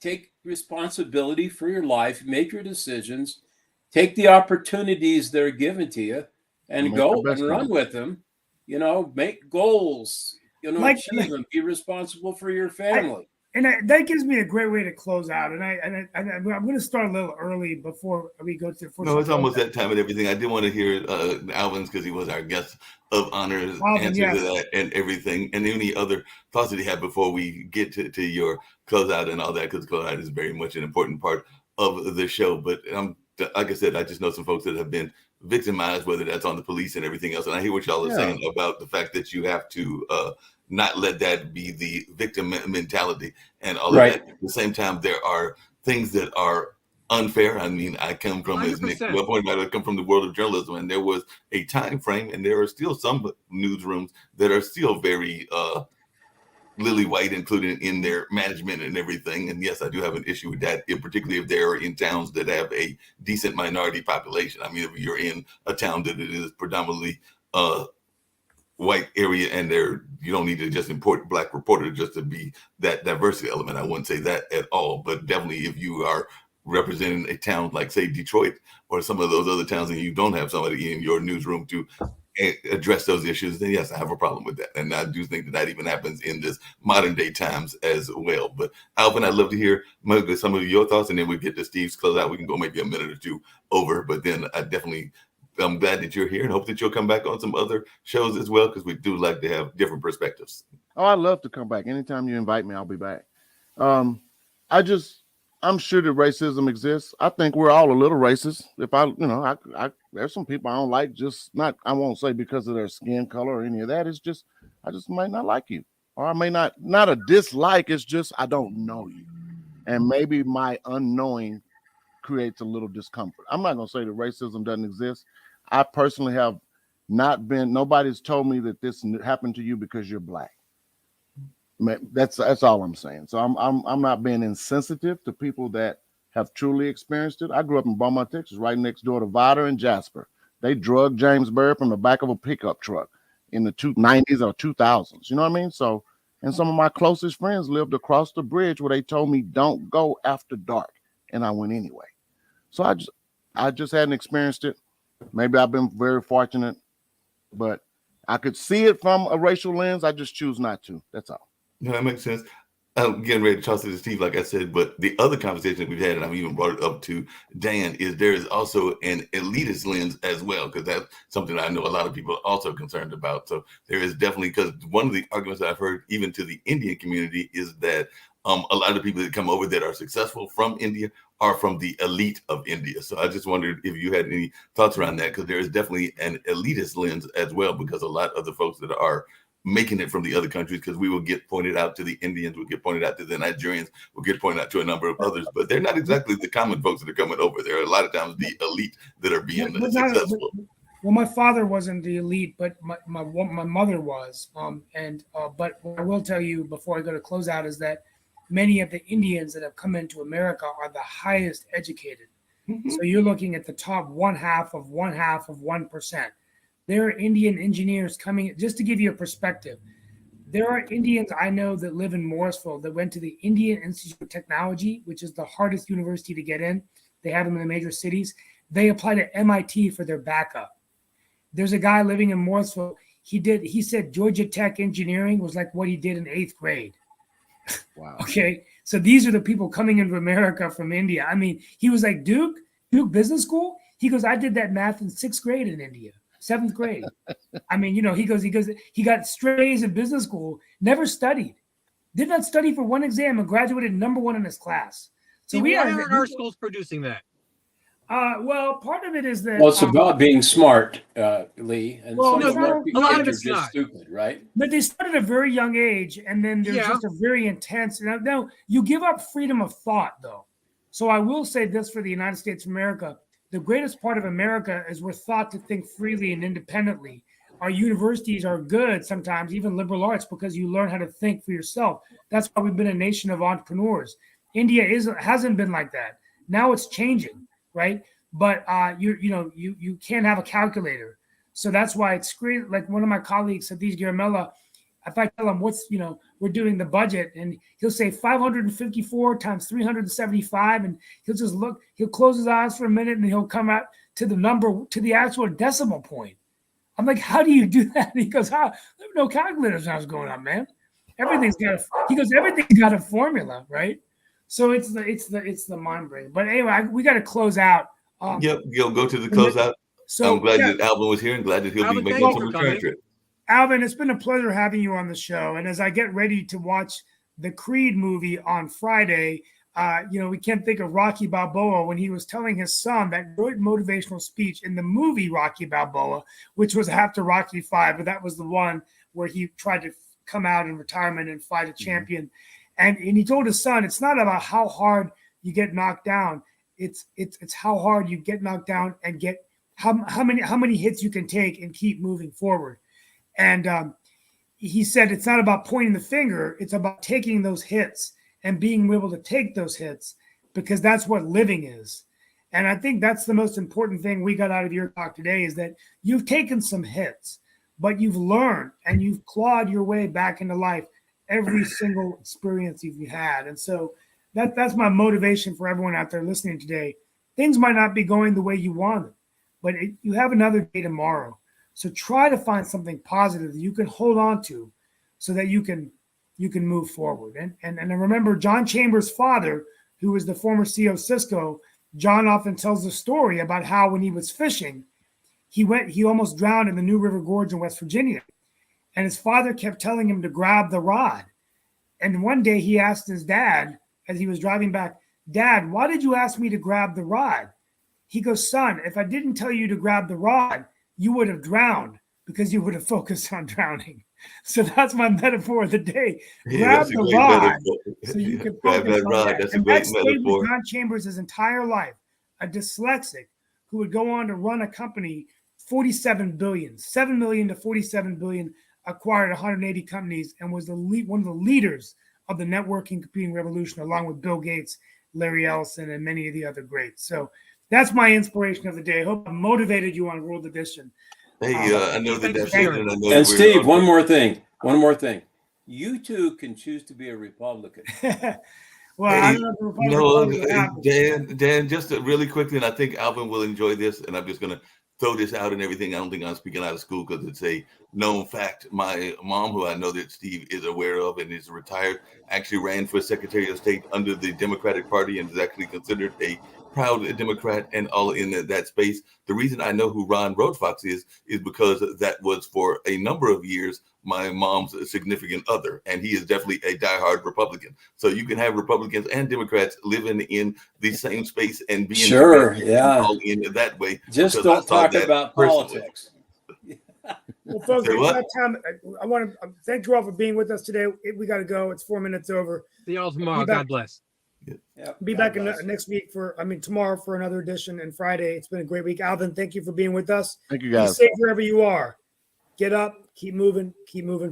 Take responsibility for your life. Make your decisions. Take the opportunities that are given to you, and go and run with them. You know, make goals. You know, achieve them. Be responsible for your family. That gives me a great way to close out. And I'm going to start a little early before we go to. No, it's almost that time and everything. I did want to hear Alvin's because he was our guest of honor's answer to that and everything, and any other thoughts that he had before we get to your closeout and all that, because closeout is very much an important part of the show. But like I said, I just know some folks that have been victimized, whether that's on the police and everything else. And I hear what y'all are saying about the fact that you have to not let that be the victim mentality and all of that. At the same time, there are things that are unfair. I mean, I come from, as Nick well pointed out, I come from the world of journalism, and there was a time frame, and there are still some newsrooms that are still very lily white included in their management and everything. And yes, I do have an issue with that, particularly if they're in towns that have a decent minority population. I mean, if you're in a town that it is predominantly white area and you don't need to just import black reporters just to be that diversity element. I wouldn't say that at all, but definitely if you are representing a town like, say, Detroit or some of those other towns, and you don't have somebody in your newsroom to address those issues, then yes, I have a problem with that. And I do think that even happens in this modern day times as well. But Alvin, I'd love to hear some of your thoughts, and then we get to Steve's close out. We can go maybe a minute or two over, but then I'm glad that you're here and hope that you'll come back on some other shows as well, because we do like to have different perspectives. Oh, I'd love to come back. Anytime you invite me, I'll be back. I'm sure that racism exists. I think we're all a little racist. If there's some people I don't like, I won't say because of their skin color or any of that. It's just, I just might not like you, or I may not a dislike. It's just, I don't know you. And maybe my unknowing creates a little discomfort. I'm not going to say that racism doesn't exist. I personally have nobody's told me that this happened to you because you're black. That's all I'm saying. So I'm not being insensitive to people that have truly experienced it. I grew up in Beaumont, Texas, right next door to Vidor and Jasper. They drugged James Byrd from the back of a pickup truck in the 90s or 2000s. You know what I mean? So, and some of my closest friends lived across the bridge where they told me don't go after dark, and I went anyway. So I just hadn't experienced it. Maybe I've been very fortunate, but I could see it from a racial lens. I just choose not to. That's all. No, that makes sense. I'm getting ready to toss it to Steve, like I said, but the other conversation that we've had, and I've even brought it up to Dan, is there is also an elitist lens as well, because that's something I know a lot of people are also concerned about. So there is definitely, because one of the arguments that I've heard even to the Indian community is that a lot of the people that come over that are successful from India are from the elite of India. So I just wondered if you had any thoughts around that, because there is definitely an elitist lens as well, because a lot of the folks that are making it from the other countries, because we will get pointed out to the Indians, we'll get pointed out to the Nigerians, we'll get pointed out to a number of others, but they're not exactly the common folks that are coming over. There are a lot of times the elite that are being successful. Well, my father wasn't the elite, but my mother was. But what I will tell you before I go to close out is that many of the Indians that have come into America are the highest educated. Mm-hmm. So you're looking at the top one half of 1%. There are Indian engineers coming, just to give you a perspective. There are Indians I know that live in Morrisville that went to the Indian Institute of Technology, which is the hardest university to get in. They have them in the major cities. They apply to MIT for their backup. There's a guy living in Morrisville. He said Georgia Tech engineering was like what he did in 8th grade. Wow. Okay. So these are the people coming into America from India. I mean, he was like, Duke Business School. He goes, I did that math in 6th grade in India. 7th grade. I mean, he goes, he got straight A's in business school, never studied, did not study for one exam, and graduated number 1 in his class. So why aren't our schools producing that? Well, part of it is that. Well, it's about being smart, Lee. And well, some no, people a lot are of it's just not stupid, right? But they start at a very young age, and then they're just a very intense. Now, you give up freedom of thought, though. So I will say this for the United States of America. The greatest part of America is we're thought to think freely and independently. Our universities are good sometimes, even liberal arts, because you learn how to think for yourself. That's why we've been a nation of entrepreneurs. India hasn't been like that. Now it's changing, right? But you can't have a calculator. So that's why it's great. Like one of my colleagues, Satish Garamella, if I tell him we're doing the budget, and he'll say 554 times 375, and he'll close his eyes for a minute, and he'll come out to the number, to the actual decimal point. I'm like, how do you do that? And he goes, there are no calculators when I was going on, man. Everything's got a formula, right? So it's the mind brain. But anyway, we got to close out. Yep, you'll go to the closeout. So I'm glad that Alvin was here, and glad that he'll be making some return trip. Alvin, it's been a pleasure having you on the show. And as I get ready to watch the Creed movie on Friday, we can't think of Rocky Balboa when he was telling his son that great motivational speech in the movie Rocky Balboa, which was after Rocky V, but that was the one where he tried to come out in retirement and fight a champion. And he told his son, it's not about how hard you get knocked down. It's how hard you get knocked down and get how many hits you can take and keep moving forward. And he said it's not about pointing the finger, it's about taking those hits and being able to take those hits, because that's what living is. And I think that's the most important thing we got out of your talk today, is that you've taken some hits, but you've learned and you've clawed your way back into life every single experience you've had. And so that's my motivation for everyone out there listening today. Things might not be going the way you want it, but you have another day tomorrow. So try to find something positive that you can hold on to so that you can move forward. And I remember John Chambers' father, who was the former CEO of Cisco. John often tells the story about how when he was fishing, he almost drowned in the New River Gorge in West Virginia. And his father kept telling him to grab the rod. And one day he asked his dad, as he was driving back, "Dad, why did you ask me to grab the rod?" He goes, "Son, if I didn't tell you to grab the rod, you would have drowned because you would have focused on drowning." So that's my metaphor of the day. Grab the rod so you can focus on that. That's and a great that stayed metaphor. with John Chambers his entire life, a dyslexic who would go on to run a company, 47 billion, 7 million to 47 billion, acquired 180 companies, and was one of the leaders of the networking computing revolution, along with Bill Gates, Larry Ellison, and many of the other greats. So that's my inspiration of the day. I hope I motivated you on World Edition. Hey, I know that that's it, and I know And that Steve, one more thing. You too can choose to be a Republican. Well, I don't know if the Republican Party will happen. Dan, just really quickly, and I think Alvin will enjoy this, and I'm just going to throw this out and everything. I don't think I'm speaking out of school because it's a known fact. My mom, who I know that Steve is aware of and is retired, actually ran for Secretary of State under the Democratic Party and is actually considered a proud Democrat and all in that space. The reason I know who Ron Roadfox is because that was for a number of years my mom's significant other, and he is definitely a diehard Republican. So you can have Republicans and Democrats living in the same space and being all in that way. Just don't talk about politics. Well, folks, it's that time. I want to thank you all for being with us today. We got to go. It's 4 minutes over. See y'all tomorrow. God bless. Be back next week tomorrow for another edition, and Friday. It's been a great week. Alvin, thank you for being with us. Thank you, guys. Be safe wherever you are. Get up, keep moving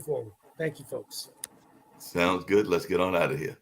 forward. Thank you, folks. Sounds good. Let's get on out of here.